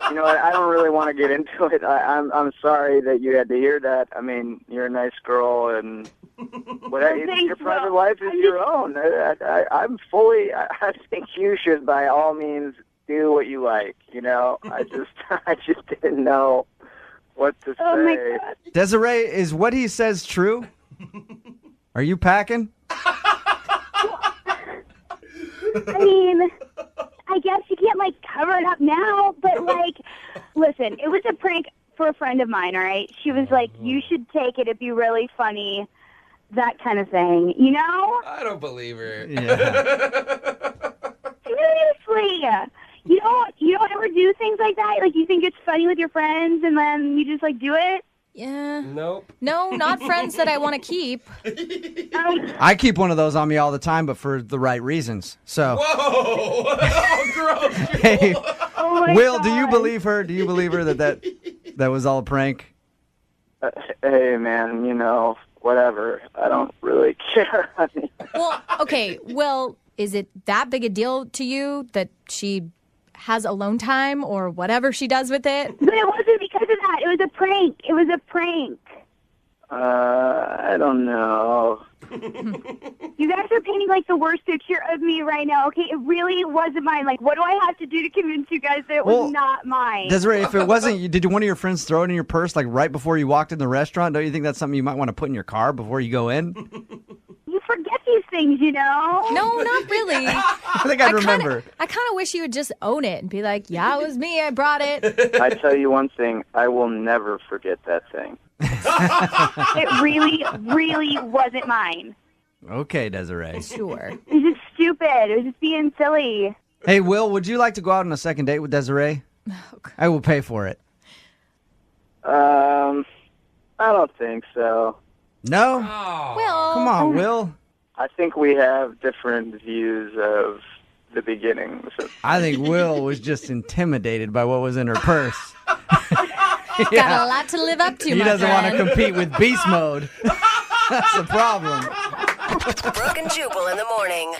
You know what? I don't really want to get into it. I'm sorry that you had to hear that. I mean, you're a nice girl, and your private life is your own. I'm fully. I think you should, by all means, do what you like. You know, I just didn't know what to say. Oh my God. Desiree, is what he says true? Are you packing? I mean, I guess you can't, cover it up now, but, listen, it was a prank for a friend of mine, all right? She was like, you should take it, it'd be really funny, that kind of thing, you know? I don't believe her. Yeah. Seriously. You don't ever do things like that? You think it's funny with your friends, and then you just, do it? Yeah. Nope. No, not friends that I want to keep. I keep one of those on me all the time, but for the right reasons. So. Whoa! Oh, gross. Hey, Oh my Will, God. do you believe her? Do you believe her that was all a prank? Hey, man, whatever. I don't really care. Well, okay. Well, is it that big a deal to you that she has alone time or whatever she does with it? But it wasn't because of that. It was a prank. It was a prank. I don't know. You guys are painting like the worst picture of me right now. Okay, it really wasn't mine. Like, what do I have to do to convince you guys that it was not mine? Desiree, if it wasn't you, did one of your friends throw it in your purse like right before you walked in the restaurant? Don't you think that's something you might want to put in your car before you go in? You forget these things, No, not really. I think I'd remember. I kind of wish you would just own it and be like, yeah, it was me. I brought it. I tell you one thing, I will never forget that thing. It really, really wasn't mine. Okay, Desiree. Sure. It was just stupid. It was just being silly. Hey, Will, would you like to go out on a second date with Desiree? I will pay for it. I don't think so. No? Will. Come on, Will. I think we have different views of the beginning. So. I think Will was just intimidated by what was in her purse. Got a lot to live up to, He my doesn't want to friend. compete with beast mode. That's the problem. Brooke and Jubal in the morning.